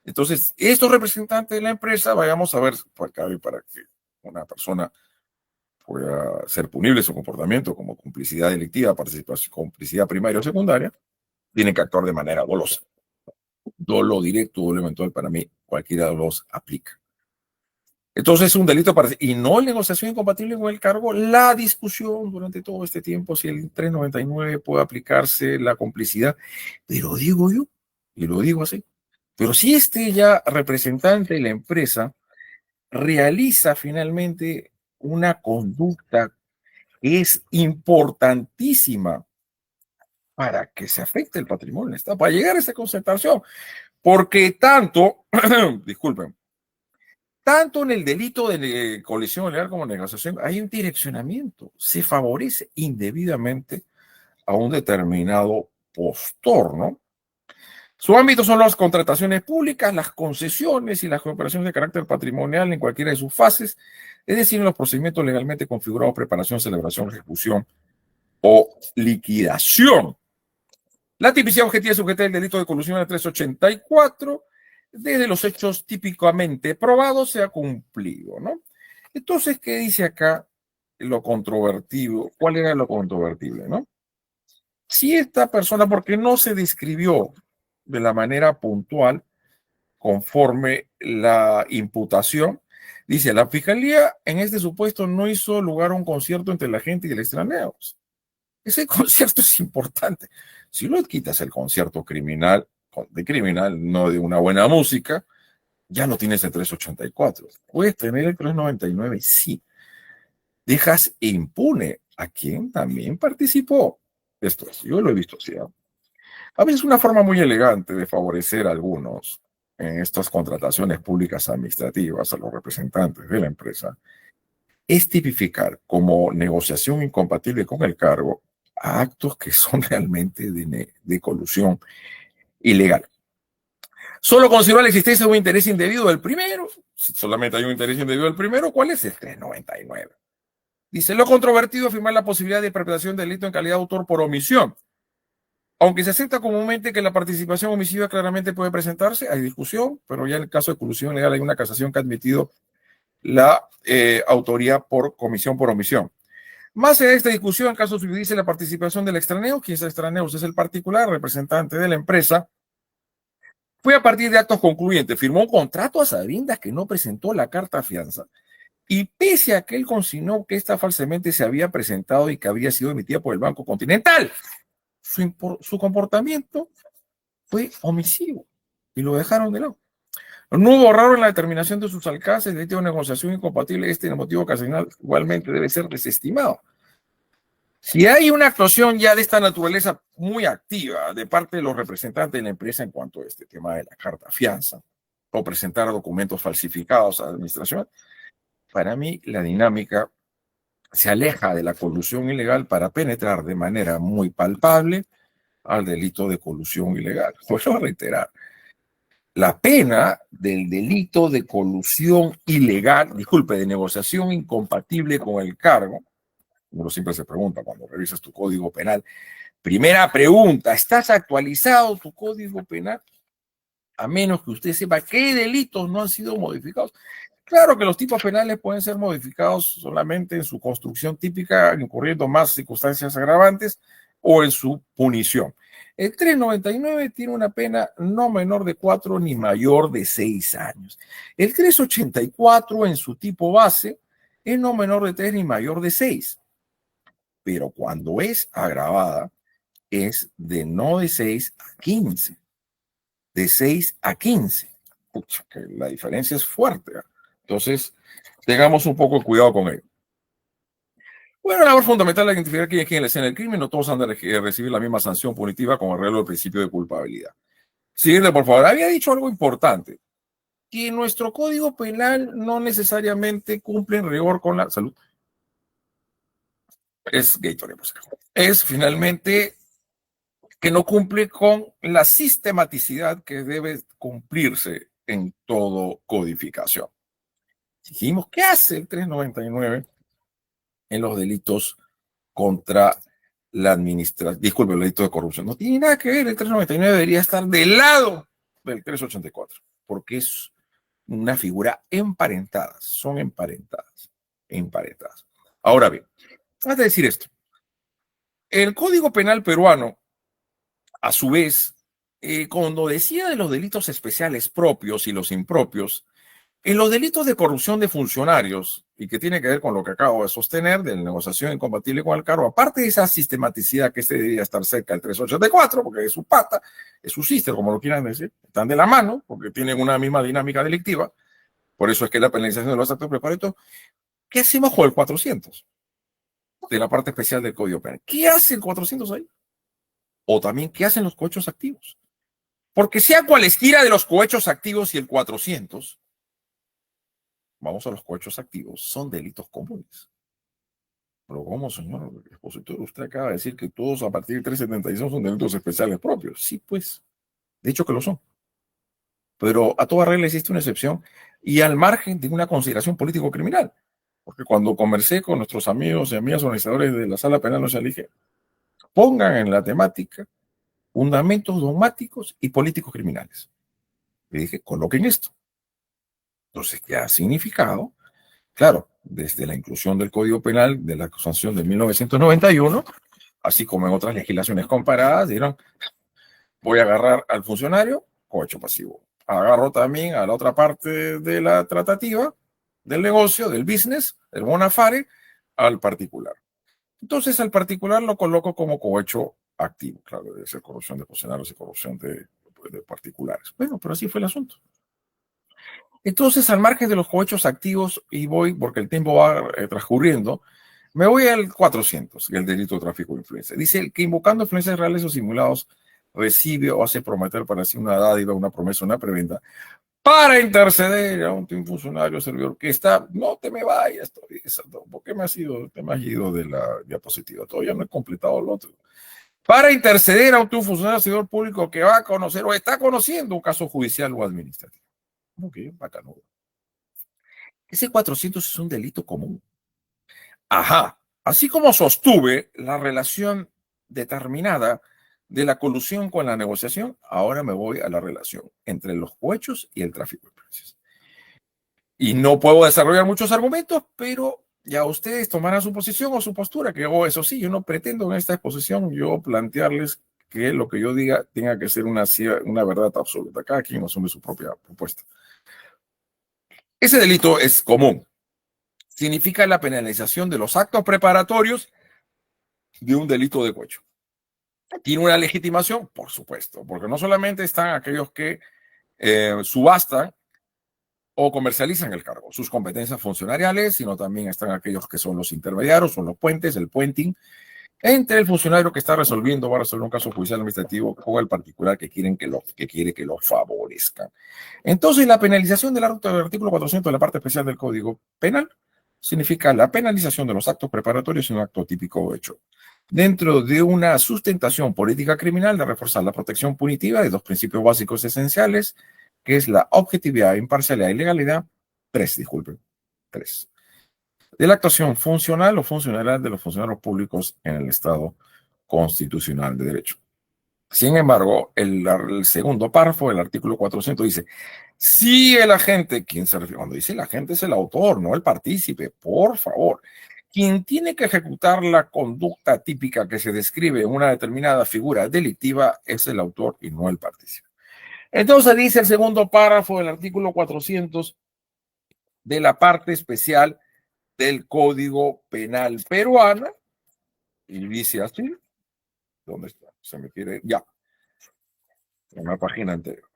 Entonces, estos representantes de la empresa, vayamos a ver, para que una persona pueda ser punible su comportamiento como complicidad delictiva, participación, complicidad primaria o secundaria, tienen que actuar de manera dolosa. Dolo directo, dolo eventual, para mí, cualquiera de los aplica. Entonces, es un delito y no negociación incompatible con el cargo. La discusión durante todo este tiempo, si el 399 puede aplicarse la complicidad, pero digo yo, y lo digo así, pero si ya representante de la empresa realiza finalmente una conducta que es importantísima para que se afecte el patrimonio del Estado, para llegar a esta concentración, porque disculpen, tanto en el delito de colisión legal como en negociación hay un direccionamiento, se favorece indebidamente a un determinado postor, ¿no? Su ámbito son las contrataciones públicas, las concesiones y las operaciones de carácter patrimonial en cualquiera de sus fases, es decir, en los procedimientos legalmente configurados, preparación, celebración, ejecución o liquidación. La tipicidad objetiva sujeta del delito de colusión al 384, desde los hechos típicamente probados, se ha cumplido, ¿no? Entonces, ¿qué dice acá lo controvertido? ¿Cuál era lo controvertible, no? Si esta persona, porque no se describió de la manera puntual, conforme la imputación, dice, la fiscalía en este supuesto no hizo lugar a un concierto entre la gente y el extranjero. Ese concierto es importante. Si no quitas el concierto criminal, no de una buena música, ya no tienes el 384. Puedes tener el 399, sí. Dejas impune a quien también participó. Esto es, yo lo he visto así. A veces una forma muy elegante de favorecer a algunos en estas contrataciones públicas administrativas, a los representantes de la empresa, es tipificar como negociación incompatible con el cargo a actos que son realmente de colusión ilegal. Solo considera la existencia de un interés indebido del primero. Si solamente hay un interés indebido del primero, ¿cuál es? El 399. Dice, lo controvertido afirmar la posibilidad de perpetración de delito en calidad de autor por omisión. Aunque se acepta comúnmente que la participación omisiva claramente puede presentarse, hay discusión, pero ya en el caso de colusión legal hay una casación que ha admitido la autoría por comisión por omisión. Más allá de esta discusión, en caso de dice la participación del extraneo, quien es el extraneo, usted es el particular, representante de la empresa, fue a partir de actos concluyentes, firmó un contrato a sabiendas que no presentó la carta fianza, y pese a que él consignó que esta falsamente se había presentado y que había sido emitida por el Banco Continental, su comportamiento fue omisivo y lo dejaron de lado. No hubo raro en la determinación de sus alcances, de una negociación incompatible, motivo ocasional igualmente debe ser desestimado. Si hay una actuación ya de esta naturaleza muy activa de parte de los representantes de la empresa en cuanto a este tema de la carta fianza o presentar documentos falsificados a la administración, para mí la dinámica se aleja de la colusión ilegal para penetrar de manera muy palpable al delito de colusión ilegal. Vuelvo a reiterar, la pena del delito de colusión ilegal, disculpe, de negociación incompatible con el cargo, uno siempre se pregunta cuando revisas tu código penal, primera pregunta, ¿estás actualizado tu código penal? A menos que usted sepa qué delitos no han sido modificados. Claro que los tipos penales pueden ser modificados solamente en su construcción típica, incurriendo más circunstancias agravantes o en su punición. El 399 tiene una pena no menor de 4 ni mayor de 6 años. El 384 en su tipo base es no menor de 3 ni mayor de 6. Pero cuando es agravada es de no de 6 a 15. De 6 a 15. Pucha, que la diferencia es fuerte. Entonces, tengamos un poco de cuidado con ello. Bueno, la labor fundamental es identificar quién es quien le escena el crimen. No todos han de recibir la misma sanción punitiva con arreglo del principio de culpabilidad. Siguiente, por favor. Había dicho algo importante, que nuestro código penal no necesariamente cumple en rigor con la salud. Es Gatorade, por ejemplo. Es finalmente que no cumple con la sistematicidad que debe cumplirse en todo codificación. Dijimos, ¿qué hace el 399 en los delitos contra la administración? Disculpe, el delito de corrupción. No tiene nada que ver, el 399 debería estar del lado del 384, porque es una figura emparentada, son emparentadas. Ahora bien, antes de decir esto, el Código Penal peruano, a su vez, cuando decía de los delitos especiales propios y los impropios, en los delitos de corrupción de funcionarios, y que tiene que ver con lo que acabo de sostener, de la negociación incompatible con el cargo, aparte de esa sistematicidad que este debería estar cerca del 384, porque es su pata, es su sister, como lo quieran decir, están de la mano, porque tienen una misma dinámica delictiva, por eso es que la penalización de los actos preparatorios. ¿Qué hacemos con el 400? De la parte especial del Código Penal. ¿Qué hace el 400 ahí? O también, ¿qué hacen los cohechos activos? Porque sea cualesquiera de los cohechos activos y el 400, vamos a los cohechos activos, son delitos comunes. Pero ¿cómo, señor expositor? Usted acaba de decir que todos a partir del 376 son delitos especiales propios. Sí, pues, de hecho que lo son. Pero a toda regla existe una excepción y al margen de una consideración político-criminal. Porque cuando conversé con nuestros amigos y amigas organizadores de la Sala Penal, nos dije, pongan en la temática fundamentos dogmáticos y políticos criminales. Le dije, coloquen esto. Entonces, ¿qué ha significado? Claro, desde la inclusión del Código Penal de la sanción de 1991, así como en otras legislaciones comparadas, dirán, voy a agarrar al funcionario, cohecho pasivo. Agarro también a la otra parte de la tratativa, del negocio, del business, del bona fide, al particular. Entonces, al particular lo coloco como cohecho activo. Claro, debe ser corrupción de funcionarios y corrupción de particulares. Bueno, pero así fue el asunto. Entonces, al margen de los cohechos activos, y voy, porque el tiempo va transcurriendo, me voy al 400, el delito de tráfico de influencia. Dice que invocando influencias reales o simulados, recibe o hace prometer para sí una dádiva, una promesa, una preventa, para interceder a un funcionario servidor que está, no te me vayas todavía, ¿por qué te me has ido de la diapositiva? Todavía no he completado lo otro. Para interceder a un funcionario servidor público que va a conocer o está conociendo un caso judicial o administrativo. Ok, bacanudo. Ese 400 es un delito común. Ajá. Así como sostuve la relación determinada de la colusión con la negociación, ahora me voy a la relación entre los cohechos y el tráfico de influencias. Y no puedo desarrollar muchos argumentos, pero ya ustedes tomarán su posición o su postura, que eso sí, yo no pretendo en esta exposición yo plantearles que lo que yo diga tenga que ser una verdad absoluta. Cada quien asume su propia propuesta. Ese delito es común. Significa la penalización de los actos preparatorios de un delito de cohecho. ¿Tiene una legitimación? Por supuesto, porque no solamente están aquellos que subastan o comercializan el cargo, sus competencias funcionariales, sino también están aquellos que son los intermediarios, son los puentes, el puenting, entre el funcionario que está resolviendo, va a resolver un caso judicial administrativo con el particular que quiere que lo favorezcan. Entonces, la penalización del artículo 400 de la parte especial del Código Penal significa la penalización de los actos preparatorios en un acto típico o hecho, dentro de una sustentación política criminal de reforzar la protección punitiva de dos principios básicos esenciales, que es la objetividad, imparcialidad y legalidad. Tres. De la actuación funcional o funcional de los funcionarios públicos en el Estado constitucional de derecho. Sin embargo, el segundo párrafo del artículo 400 dice, si el agente, ¿quién se refiere? Cuando dice el agente es el autor, no el partícipe, por favor. Quien tiene que ejecutar la conducta típica que se describe en una determinada figura delictiva es el autor y no el partícipe. Entonces dice el segundo párrafo del artículo 400 de la parte especial del Código Penal peruano, y dice así, ¿dónde está? Se me quiere, ya, en la página anterior.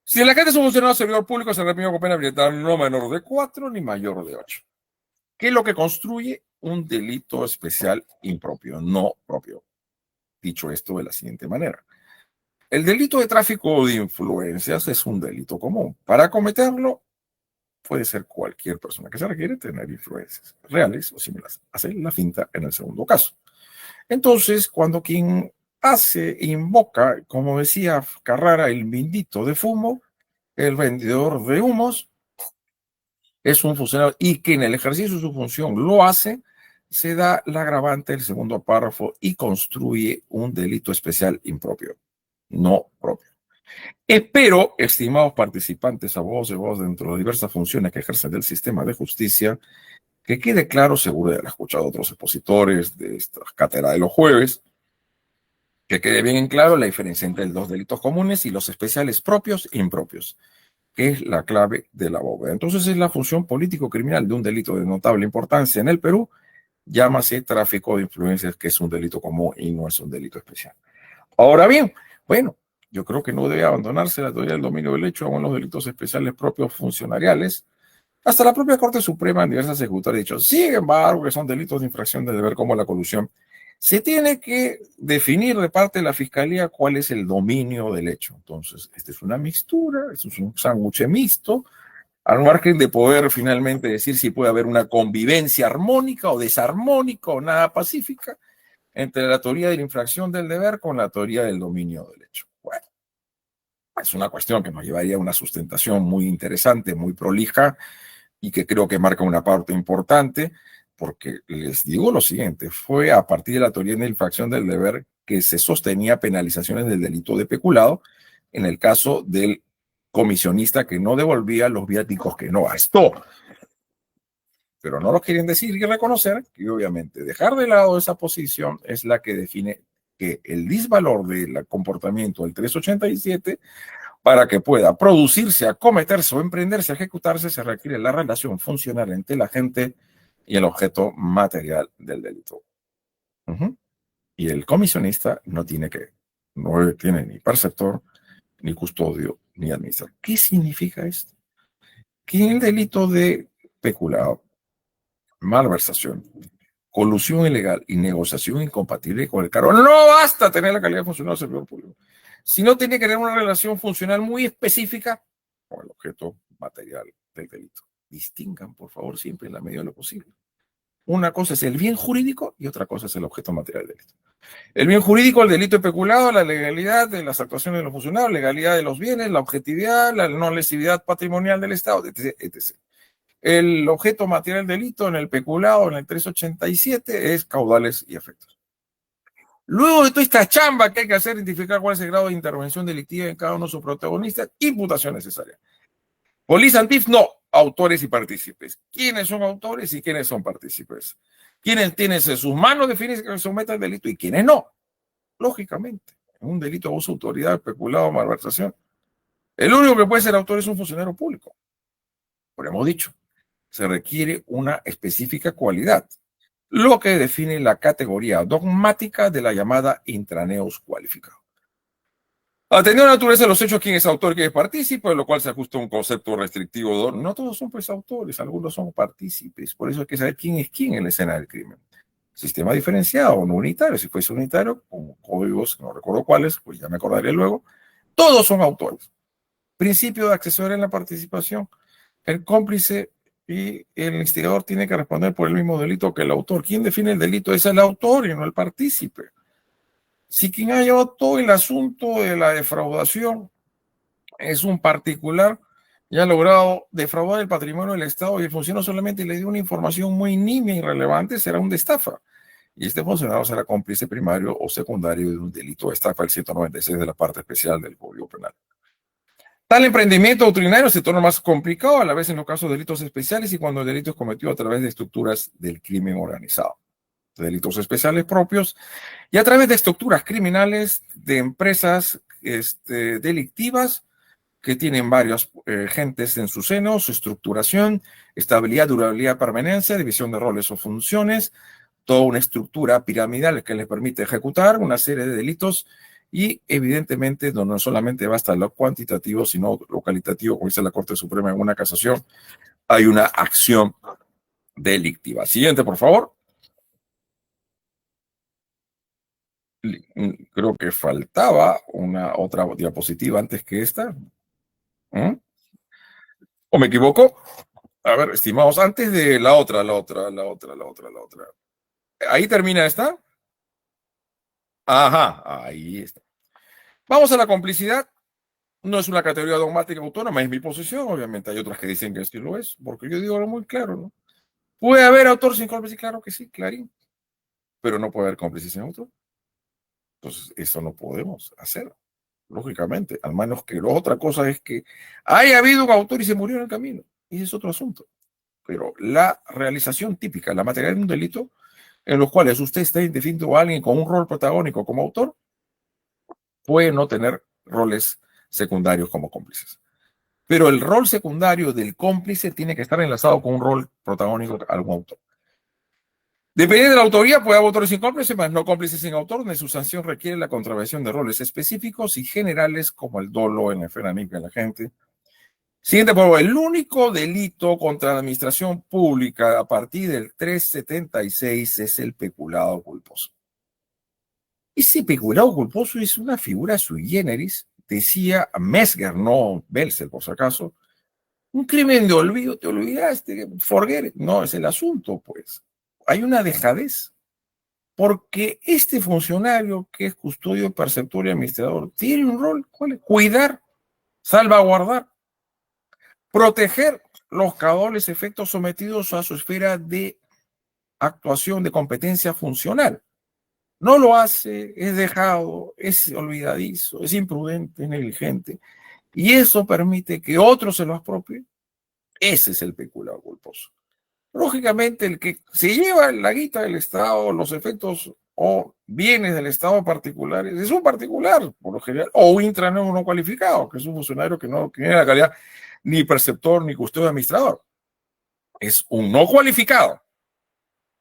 Si el agente es un funcionario servidor público, se reprime con pena ambiental no menor de 4 ni mayor de 8. ¿Qué es lo que construye? Un delito especial impropio, no propio. Dicho esto de la siguiente manera. El delito de tráfico de influencias es un delito común. Para cometerlo, puede ser cualquier persona que se requiere tener influencias reales o similares. Hacer la finta en el segundo caso. Entonces, cuando quien invoca, como decía Carrara, el mindito de fumo, el vendedor de humos, es un funcionario y que en el ejercicio de su función lo hace, se da la agravante del segundo párrafo y construye un delito especial impropio, no propio. Espero, estimados participantes, abogados y abogadas dentro de diversas funciones que ejercen del sistema de justicia, que quede claro, seguro de haber escuchado a otros expositores de esta cátedra de los jueves, que quede bien en claro la diferencia entre los delitos comunes y los especiales propios e impropios, que es la clave de la bóveda. Entonces es la función político-criminal de un delito de notable importancia en el Perú, llámase tráfico de influencias, que es un delito común y no es un delito especial. Ahora bien, bueno, yo creo que no debe abandonarse la teoría del dominio del hecho aún los delitos especiales propios funcionariales. Hasta la propia Corte Suprema en diversas ejecutorias ha dicho, sin embargo, que son delitos de infracción del deber como la colusión. Se tiene que definir de parte de la Fiscalía cuál es el dominio del hecho. Entonces, esta es una mixtura, esto es un sándwich mixto, al margen de poder finalmente decir si puede haber una convivencia armónica o desarmónica o nada pacífica entre la teoría de la infracción del deber con la teoría del dominio del hecho. Bueno, es una cuestión que nos llevaría a una sustentación muy interesante, muy prolija, y que creo que marca una parte importante, porque les digo lo siguiente, fue a partir de la teoría de la infracción del deber que se sostenía penalizaciones del delito de peculado en el caso del comisionista que no devolvía los viáticos que no gastó. Pero no lo quieren decir y reconocer que obviamente dejar de lado esa posición es la que define que el disvalor del comportamiento del 387 para que pueda producirse, acometerse o emprenderse, ejecutarse, se requiere la relación funcional entre el agente y el objeto material del delito. Y el comisionista no tiene ni perceptor, ni custodio, ni administrador. ¿Qué significa esto? Que en el delito de peculado, malversación, colusión ilegal y negociación incompatible con el cargo, no basta tener la calidad de funcionario del servidor público, sino tiene que tener una relación funcional muy específica o el objeto material del delito. Distingan, por favor, siempre en la medida de lo posible. Una cosa es el bien jurídico y otra cosa es el objeto material del delito. El bien jurídico, el delito de peculado, la legalidad de las actuaciones de los funcionarios, legalidad de los bienes, la objetividad, la no lesividad patrimonial del Estado, etc., etc. El objeto material del delito en el peculado, en el 387, es caudales y efectos. Luego de toda esta chamba que hay que hacer, identificar cuál es el grado de intervención delictiva en cada uno de sus protagonistas, imputación necesaria. Polis Antif, no, autores y partícipes. ¿Quiénes son autores y quiénes son partícipes? ¿Quiénes tienen en sus manos definir que se someta al delito y quiénes no? Lógicamente, en un delito de abuso de autoridad, peculado, malversación, el único que puede ser autor es un funcionario público. Pero hemos dicho, se requiere una específica cualidad, lo que define la categoría dogmática de la llamada intraneus cualificado. Atendiendo a la naturaleza de los hechos, quién es autor, quién es partícipe, lo cual se ajusta a un concepto restrictivo. No todos son pues autores, algunos son partícipes. Por eso hay que saber quién es quién en la escena del crimen. Sistema diferenciado, no unitario. Si fuese unitario, con códigos, no recuerdo cuáles, pues ya me acordaré luego. Todos son autores. Principio de accesoria en la participación. El cómplice y el instigador tienen que responder por el mismo delito que el autor. ¿Quién define el delito? Es el autor y no el partícipe. Si quien ha llevado todo el asunto de la defraudación es un particular y ha logrado defraudar el patrimonio del Estado y el funcionario solamente le dio una información muy nimia y relevante, será un de estafa. Y este funcionario será cómplice primario o secundario de un delito de estafa, el 196 de la parte especial del Código Penal. Tal emprendimiento doctrinario se torna más complicado a la vez en los casos de delitos especiales y cuando el delito es cometido a través de estructuras del crimen organizado. Delitos especiales propios y a través de estructuras criminales de empresas delictivas que tienen varios gentes en su seno, su estructuración, estabilidad, durabilidad, permanencia, división de roles o funciones, toda una estructura piramidal que les permite ejecutar una serie de delitos y evidentemente no solamente basta lo cuantitativo, sino lo cualitativo, como dice la Corte Suprema en una casación, hay una acción delictiva. Siguiente, por favor. Creo que faltaba una otra diapositiva antes que esta. ¿Mm? ¿O me equivoco? A ver, estimados, antes de la otra. ¿Ahí termina esta? Ajá, ahí está. Vamos a la complicidad. No es una categoría dogmática autónoma, es mi posición. Obviamente hay otras que dicen que sí lo es, porque yo digo algo muy claro, ¿no? ¿Puede haber autor sin cómplice? Claro que sí, clarín. Pero no puede haber cómplice sin autor. Entonces, eso no podemos hacer, lógicamente, al menos que la otra cosa es que haya habido un autor y se murió en el camino. Y ese es otro asunto. Pero la realización típica, la materialidad de un delito, en los cuales usted está identificando a alguien con un rol protagónico como autor, puede no tener roles secundarios como cómplices. Pero el rol secundario del cómplice tiene que estar enlazado con un rol protagónico de algún autor. Dependiendo de la autoría, puede haber autores sin cómplices, más no cómplices sin autor, donde su sanción requiere la contravención de roles específicos y generales como el dolo en la esfera anímica de la gente. Siguiente, por favor, el único delito contra la administración pública a partir del 376 es el peculado culposo. Ese peculado culposo es una figura sui generis, decía Mesger, no Belzer, por si acaso, un crimen de olvido, te olvidaste, forget it. No es el asunto, pues. Hay una dejadez, porque este funcionario que es custodio, perceptor y administrador tiene un rol, ¿cuál es? Cuidar, salvaguardar, proteger los caudales efectos sometidos a su esfera de actuación, de competencia funcional. No lo hace, es dejado, es olvidadizo, es imprudente, es negligente, y eso permite que otro se lo apropie. Ese es el peculado culposo. Lógicamente, el que se lleva la guita del Estado, los efectos o bienes del Estado particulares, es un particular, por lo general, o un intraneo no cualificado, que es un funcionario que no tiene la calidad ni perceptor ni custodio administrador. Es un no cualificado.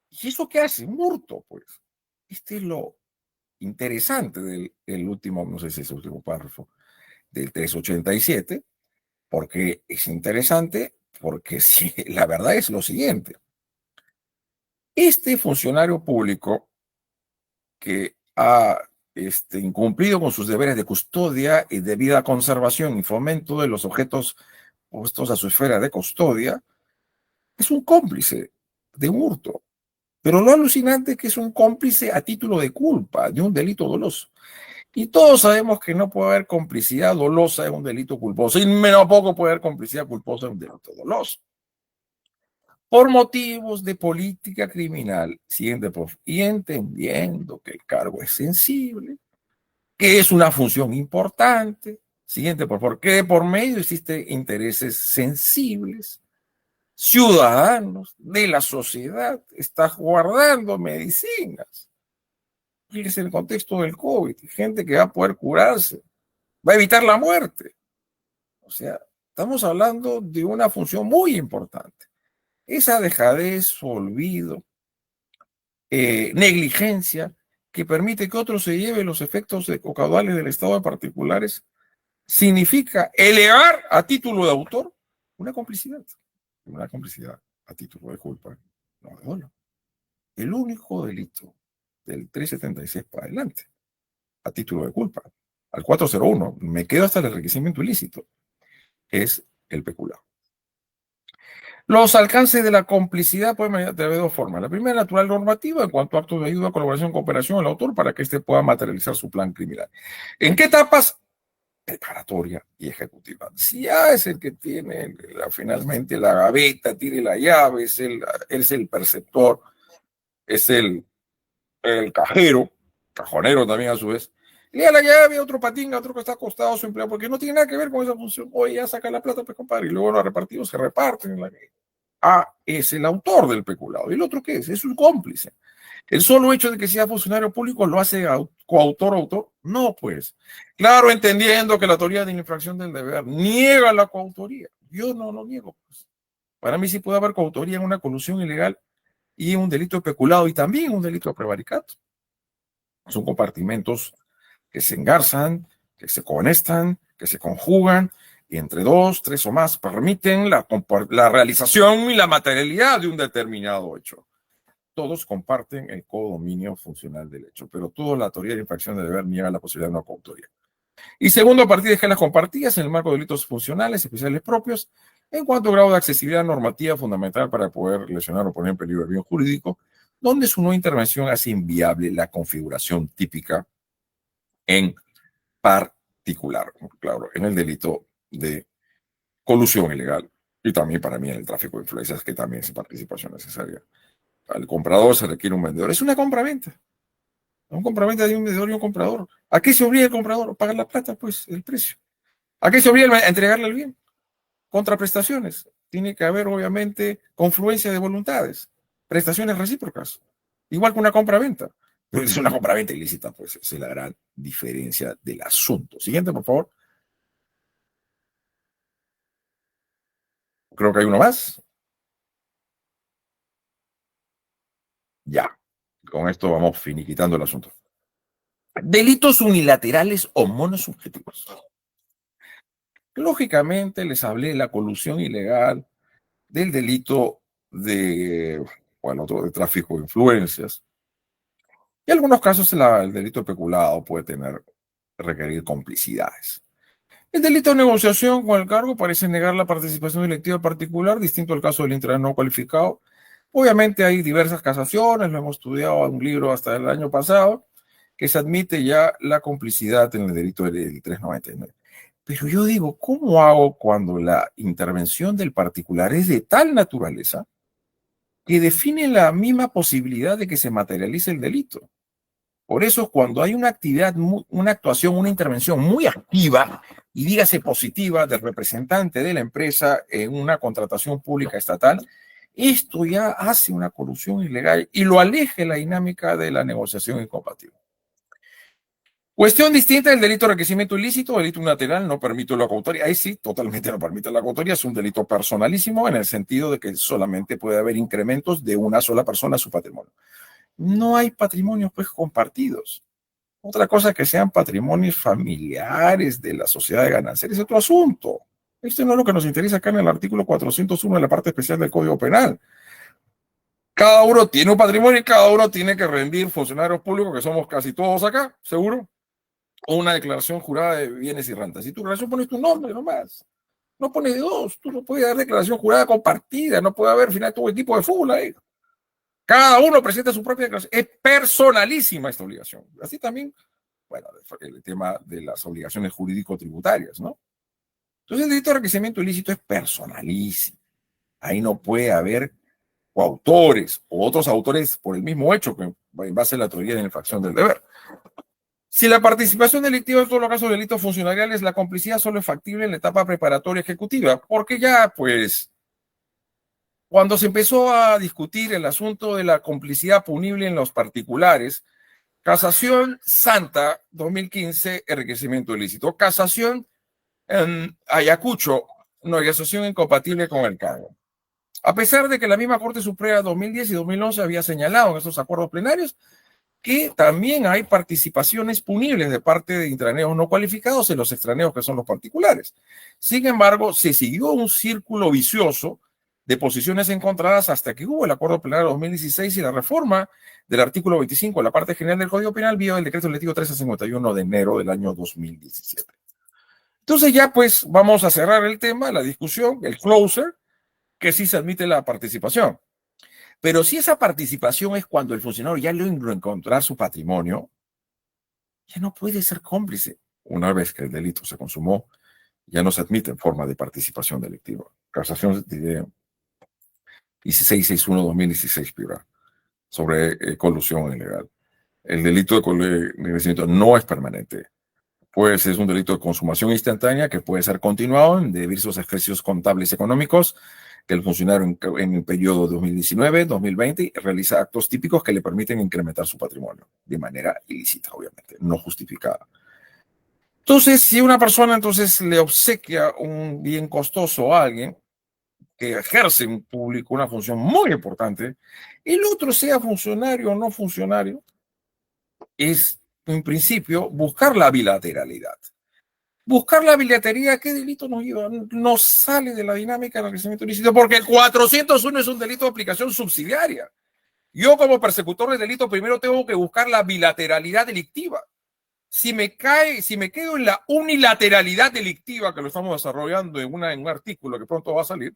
¿Y eso qué hace? Un hurto, pues. Este es lo interesante del último, no sé si es el último párrafo, del 387, porque es interesante, porque sí, la verdad es lo siguiente. Este funcionario público que ha incumplido con sus deberes de custodia y debida conservación y fomento de los objetos puestos a su esfera de custodia, es un cómplice de un hurto. Pero lo alucinante es que es un cómplice a título de culpa de un delito doloso. Y todos sabemos que no puede haber complicidad dolosa en un delito culposo, y menos poco puede haber complicidad culposa en un delito doloso. Por motivos de política criminal, y entendiendo que el cargo es sensible, que es una función importante, porque por medio existen intereses sensibles, ciudadanos de la sociedad, está guardando medicinas. Fíjese el contexto del COVID, gente que va a poder curarse, va a evitar la muerte. O sea, estamos hablando de una función muy importante. Esa dejadez, olvido, negligencia que permite que otro se lleve los efectos o caudales del Estado de particulares, significa elevar a título de autor una complicidad a título de culpa, no de dolo. El único delito del 376 para adelante, a título de culpa, al 401, me quedo hasta el enriquecimiento ilícito, es el peculado. Los alcances de la complicidad pueden venir de dos formas. La primera, natural normativa, en cuanto a actos de ayuda, colaboración, cooperación al autor para que éste pueda materializar su plan criminal. ¿En qué etapas? Preparatoria y ejecutiva. Si ya es el que tiene finalmente la gaveta, tiene la llave, es el perceptor, es el cajonero también a su vez, le da la llave a otro patín, a otro que está acostado a su empleado, porque no tiene nada que ver con esa función. Oye, ya saca la plata, pues compadre, y luego los repartidos se reparten en la es el autor del peculado. ¿Y el otro qué es? Es un cómplice. El solo hecho de que sea funcionario público lo hace coautor o autor. No, pues. Claro, entendiendo que la teoría de la infracción del deber niega la coautoría. Yo no lo niego. Pues. Para mí sí puede haber coautoría en una colusión ilegal y un delito de peculado y también un delito de prevaricato. Son compartimentos que se engarzan, que se conectan, que se conjugan y entre dos, tres o más permiten la realización y la materialidad de un determinado hecho. Todos comparten el codominio funcional del hecho, pero toda la teoría de infracción de deber niega la posibilidad de una coautoría. Y segundo, a partir de que las compartidas en el marco de delitos funcionales especiales propios, en cuanto a grado de accesibilidad normativa fundamental para poder lesionar o poner en peligro el bien jurídico, donde su no intervención hace inviable la configuración típica en particular, claro, en el delito de colusión ilegal y también para mí en el tráfico de influencias, que también es participación necesaria. Al comprador se requiere un vendedor. Es una compraventa. Un compraventa de un vendedor y un comprador. ¿A qué se obliga el comprador? A pagar la plata, pues, el precio. ¿A qué se obliga a entregarle el bien? Contraprestaciones. Tiene que haber, obviamente, confluencia de voluntades. Prestaciones recíprocas. Igual que una compraventa. Pero es una compraventa ilícita, pues, esa es la gran diferencia del asunto. Siguiente, por favor. Creo que hay uno más. Ya. Con esto vamos finiquitando el asunto. Delitos unilaterales o monosubjetivos. Lógicamente les hablé de la colusión ilegal, del delito de, de tráfico de influencias. Y en algunos casos el delito de peculado puede requerir complicidades. El delito de negociación con el cargo parece negar la participación delictiva particular, distinto al caso del intragano no cualificado. Obviamente hay diversas casaciones, lo hemos estudiado en un libro hasta el año pasado, que se admite ya la complicidad en el delito del 399. Pero yo digo, ¿cómo hago cuando la intervención del particular es de tal naturaleza que define la misma posibilidad de que se materialice el delito? Por eso, cuando hay una actividad, una actuación, una intervención muy activa, y dígase positiva, del representante de la empresa en una contratación pública estatal, esto ya hace una colusión ilegal y lo aleja de la dinámica de la negociación incompatible. Cuestión distinta del delito de enriquecimiento ilícito, delito unilateral, no permite la coautoría. Ahí sí, totalmente no permite la coautoría, es un delito personalísimo en el sentido de que solamente puede haber incrementos de una sola persona a su patrimonio. No hay patrimonios pues compartidos. Otra cosa es que sean patrimonios familiares de la sociedad de gananciera, es otro asunto. Esto no es lo que nos interesa acá en el artículo 401 de la parte especial del Código Penal. Cada uno tiene un patrimonio y cada uno tiene que rendir, funcionarios públicos, que somos casi todos acá, seguro, o una declaración jurada de bienes y rentas. Si tu declaración pones tu nombre nomás, no pones de dos, tú no puedes dar declaración jurada compartida, no puede haber al final tu equipo de fútbol ahí. Cada uno presenta su propia declaración. Es personalísima esta obligación. Así también, bueno, el tema de las obligaciones jurídico-tributarias, ¿no? Entonces el delito de enriquecimiento ilícito es personalísimo. Ahí no puede haber coautores o otros autores por el mismo hecho, que en base a la teoría de la infracción del deber. Si la participación delictiva en todos los casos de delitos funcionariales, la complicidad solo es factible en la etapa preparatoria ejecutiva, porque ya, pues, cuando se empezó a discutir el asunto de la complicidad punible en los particulares, Casación Santa, 2015, enriquecimiento ilícito. Casación en Ayacucho, negociación incompatible con el cargo. A pesar de que la misma Corte Suprema 2010 y 2011 había señalado en estos acuerdos plenarios que también hay participaciones punibles de parte de intraneos no cualificados en los extraneos que son los particulares. Sin embargo, se siguió un círculo vicioso de posiciones encontradas hasta que hubo el acuerdo plenario de 2016 y la reforma del artículo 25 de la parte general del Código Penal vía el decreto legislativo 1351 de enero del año 2017. Entonces ya pues vamos a cerrar el tema, la discusión, el closer, que sí se admite la participación. Pero si esa participación es cuando el funcionario ya logró encontrar su patrimonio, ya no puede ser cómplice. Una vez que el delito se consumó, ya no se admite en forma de participación delictiva. Casación de 1661-2016, Piura, sobre colusión ilegal. El delito de enriquecimiento no es permanente. Pues es un delito de consumación instantánea que puede ser continuado en diversos ejercicios contables económicos que el funcionario en el periodo 2019-2020 realiza actos típicos que le permiten incrementar su patrimonio de manera ilícita, obviamente, no justificada. Entonces, si una persona entonces le obsequia un bien costoso a alguien que ejerce en público una función muy importante, el otro sea funcionario o no funcionario, es en principio buscar la bilateralidad. Buscar la bilatería, ¿qué delito nos lleva? No sale de la dinámica del enriquecimiento ilícito porque el 401 es un delito de aplicación subsidiaria. Yo como persecutor de delito primero tengo que buscar la bilateralidad delictiva. Si me quedo en la unilateralidad delictiva que lo estamos desarrollando en un artículo que pronto va a salir,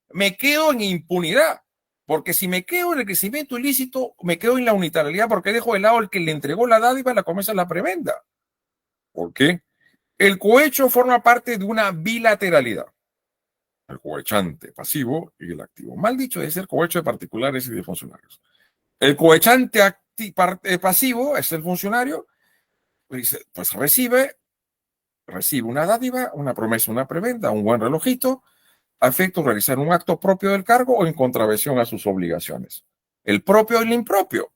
me quedo en impunidad. Porque si me quedo en el crecimiento ilícito, me quedo en la unilateralidad porque dejo de lado el que le entregó la dádiva, la comesa, la prebenda. ¿Por qué? El cohecho forma parte de una bilateralidad. El cohechante pasivo y el activo. Mal dicho es el cohecho de particulares y de funcionarios. El cohechante pasivo es el funcionario, pues recibe una dádiva, una promesa, una preventa, un buen relojito, a efecto de realizar un acto propio del cargo o en contravención a sus obligaciones. El propio y el impropio.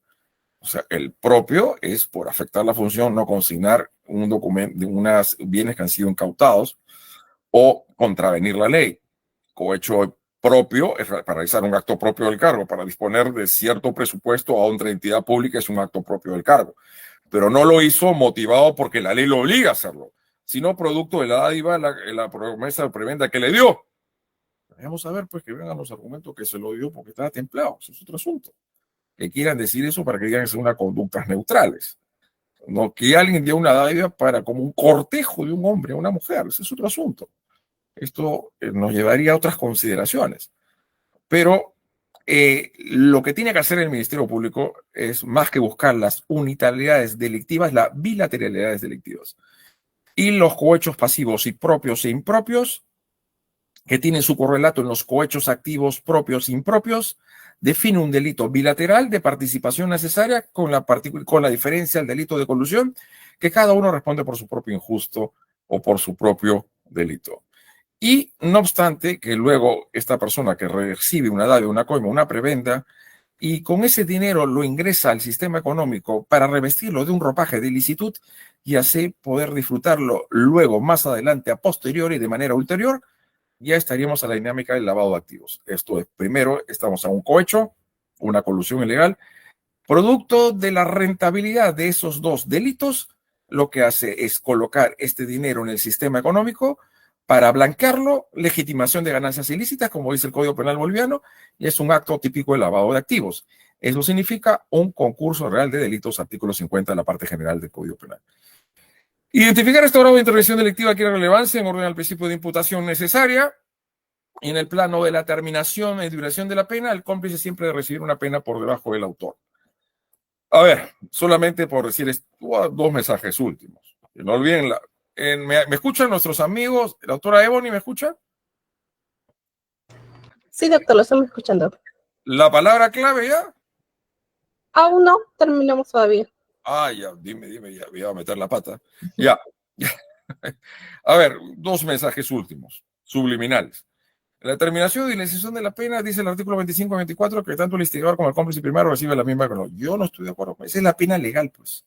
O sea, el propio es por afectar la función, no consignar un documento de unos bienes que han sido incautados o contravenir la ley. Cohecho propio es para realizar un acto propio del cargo, para disponer de cierto presupuesto a otra entidad pública es un acto propio del cargo. Pero no lo hizo motivado porque la ley lo obliga a hacerlo, sino producto de la dádiva, la promesa de preventa que le dio. Vamos a ver, pues, que vengan los argumentos que se lo dio porque estaba templado. Eso es otro asunto. Que quieran decir eso para que digan que son unas conductas neutrales. No que alguien dio una dádiva para como un cortejo de un hombre a una mujer. Ese es otro asunto. Esto nos llevaría a otras consideraciones. Pero lo que tiene que hacer el Ministerio Público es más que buscar las unilateralidades delictivas, las bilateralidades delictivas. Y los cohechos pasivos y propios e impropios, que tienen su correlato en los cohechos activos propios e impropios, define un delito bilateral de participación necesaria con la diferencia del delito de colusión, que cada uno responde por su propio injusto o por su propio delito. Y no obstante que luego esta persona que recibe una dádiva, una coima, una prebenda, y con ese dinero lo ingresa al sistema económico para revestirlo de un ropaje de ilicitud y así poder disfrutarlo luego, más adelante, a posteriori, de manera ulterior, ya estaríamos a la dinámica del lavado de activos. Esto es, primero, estamos a un cohecho, una colusión ilegal, producto de la rentabilidad de esos dos delitos, lo que hace es colocar este dinero en el sistema económico Para blanquearlo, legitimación de ganancias ilícitas, como dice el Código Penal boliviano, y es un acto típico de lavado de activos. Eso significa un concurso real de delitos, artículo 50 de la parte general del Código Penal. Identificar este grado de intervención delictiva adquiere relevancia en orden al principio de imputación necesaria. Y en el plano de la terminación y duración de la pena, el cómplice siempre debe recibir una pena por debajo del autor. A ver, solamente por decir dos mensajes últimos. No olviden, ¿me escuchan nuestros amigos? ¿La doctora Ebony me escucha? Sí, doctor, lo estamos escuchando. ¿La palabra clave ya? Aún no terminamos todavía. Ah, ya, dime, ya voy a meter la pata. Ya. A ver, dos mensajes últimos, subliminales. La determinación y la decisión de la pena, dice el artículo 25 y 24, que tanto el instigador como el cómplice primero reciben la misma pena. Yo no estoy de acuerdo con eso. Esa es la pena legal, pues.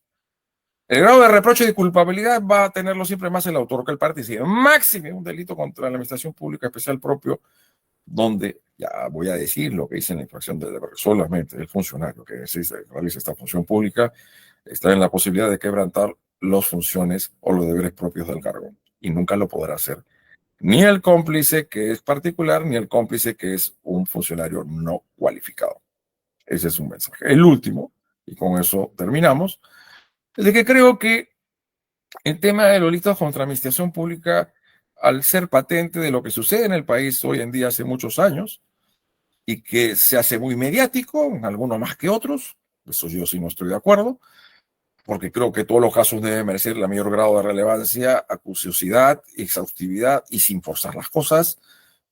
El grado de reproche y de culpabilidad va a tenerlo siempre más el autor que el partícipe. Máximo un delito contra la administración pública especial propio, donde, ya voy a decir lo que dice en la infracción de deber, solamente el funcionario que realiza esta función pública está en la posibilidad de quebrantar las funciones o los deberes propios del cargo, y nunca lo podrá hacer ni el cómplice que es particular, ni el cómplice que es un funcionario no cualificado. Ese es un mensaje. El último, y con eso terminamos, es de que creo que el tema de los delitos contra administración pública, al ser patente de lo que sucede en el país hoy en día hace muchos años, y que se hace muy mediático, algunos más que otros, eso yo sí no estoy de acuerdo, porque creo que todos los casos deben merecer el mayor grado de relevancia, acuciosidad, exhaustividad y sin forzar las cosas.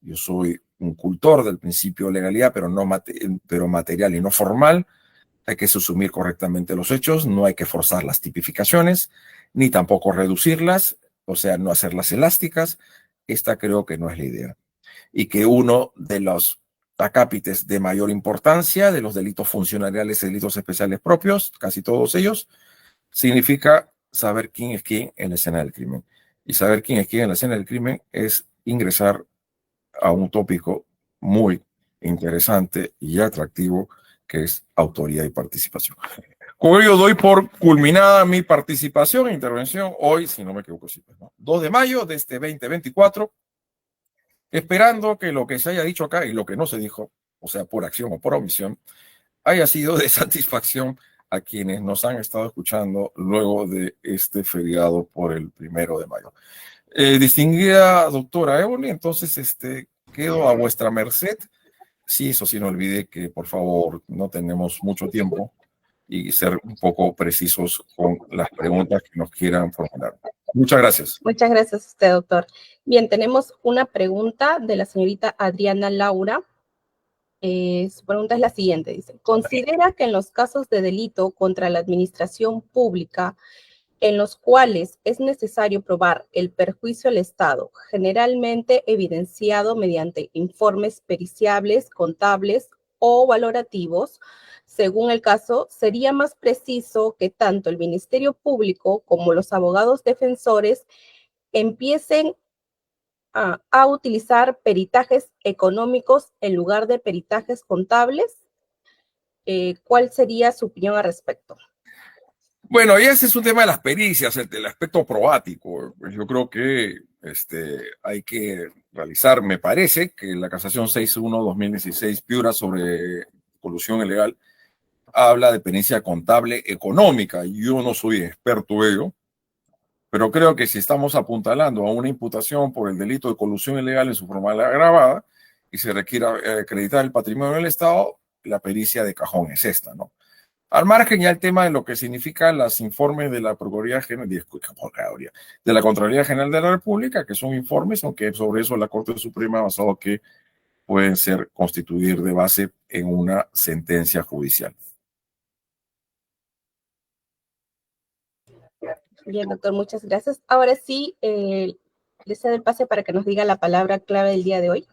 Yo soy un cultor del principio de legalidad, pero material y no formal. Hay que subsumir correctamente los hechos, no hay que forzar las tipificaciones, ni tampoco reducirlas, o sea, no hacerlas elásticas. Esta creo que no es la idea. Y que uno de los acápites de mayor importancia de los delitos funcionariales y delitos especiales propios, casi todos ellos, significa saber quién es quién en la escena del crimen. Y saber quién es quién en la escena del crimen es ingresar a un tópico muy interesante y atractivo, que es autoría y participación. Con ello doy por culminada mi participación e intervención hoy, si no me equivoco, sí, ¿no? 2 de mayo de este 2024, esperando que lo que se haya dicho acá y lo que no se dijo, o sea, por acción o por omisión, haya sido de satisfacción a quienes nos han estado escuchando luego de este feriado por el 1 de mayo. Distinguida doctora Ebony, entonces quedo a vuestra merced. Sí, eso sí, no olvide que por favor no tenemos mucho tiempo y ser un poco precisos con las preguntas que nos quieran formular. Muchas gracias. Muchas gracias a usted, doctor. Bien, tenemos una pregunta de la señorita Adriana Laura. Su pregunta es la siguiente, dice, ¿considera que en los casos de delito contra la administración pública en los cuales es necesario probar el perjuicio al Estado, generalmente evidenciado mediante informes periciables, contables o valorativos, según el caso, sería más preciso que tanto el Ministerio Público como los abogados defensores empiecen a utilizar peritajes económicos en lugar de peritajes contables? ¿Cuál sería su opinión al respecto? Bueno, y ese es un tema de las pericias, el aspecto probático. Yo creo que hay que realizar, me parece que la casación 6.1/2016 Piura sobre colusión ilegal habla de pericia contable económica. Yo no soy experto en ello, pero creo que si estamos apuntalando a una imputación por el delito de colusión ilegal en su forma agravada y se requiere acreditar el patrimonio del Estado, la pericia de cajón es esta, ¿no? Al margen ya el tema de lo que significan los informes de la Procuraduría General, de la Contraloría General de la República, que son informes, aunque sobre eso la Corte Suprema ha basado que pueden ser constituir de base en una sentencia judicial. Bien, doctor, muchas gracias. Ahora sí, le cedo el pase para que nos diga la palabra clave del día de hoy.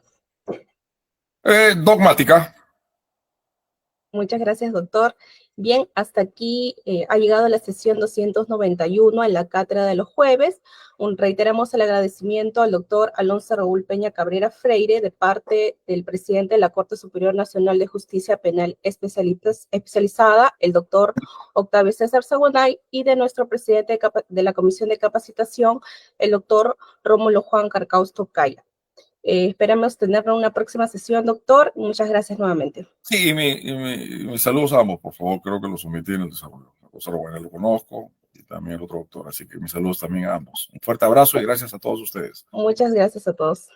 Dogmática. Muchas gracias, doctor. Bien, hasta aquí ha llegado la sesión 291 en la cátedra de los jueves. Reiteramos el agradecimiento al doctor Alonso Raúl Peña Cabrera Freire de parte del presidente de la Corte Superior Nacional de Justicia Penal Especializada, el doctor Octavio César Saguanay, y de nuestro presidente de la Comisión de Capacitación, el doctor Rómulo Juan Carcausto Caya. Esperamos tener una próxima sesión, doctor. Muchas gracias nuevamente. Sí, mis saludos a ambos, por favor. Creo que los omití en el desarrollo. A José Bueno lo conozco y también el otro doctor. Así que mis saludos también a ambos. Un fuerte abrazo y gracias a todos ustedes. Muchas gracias a todos.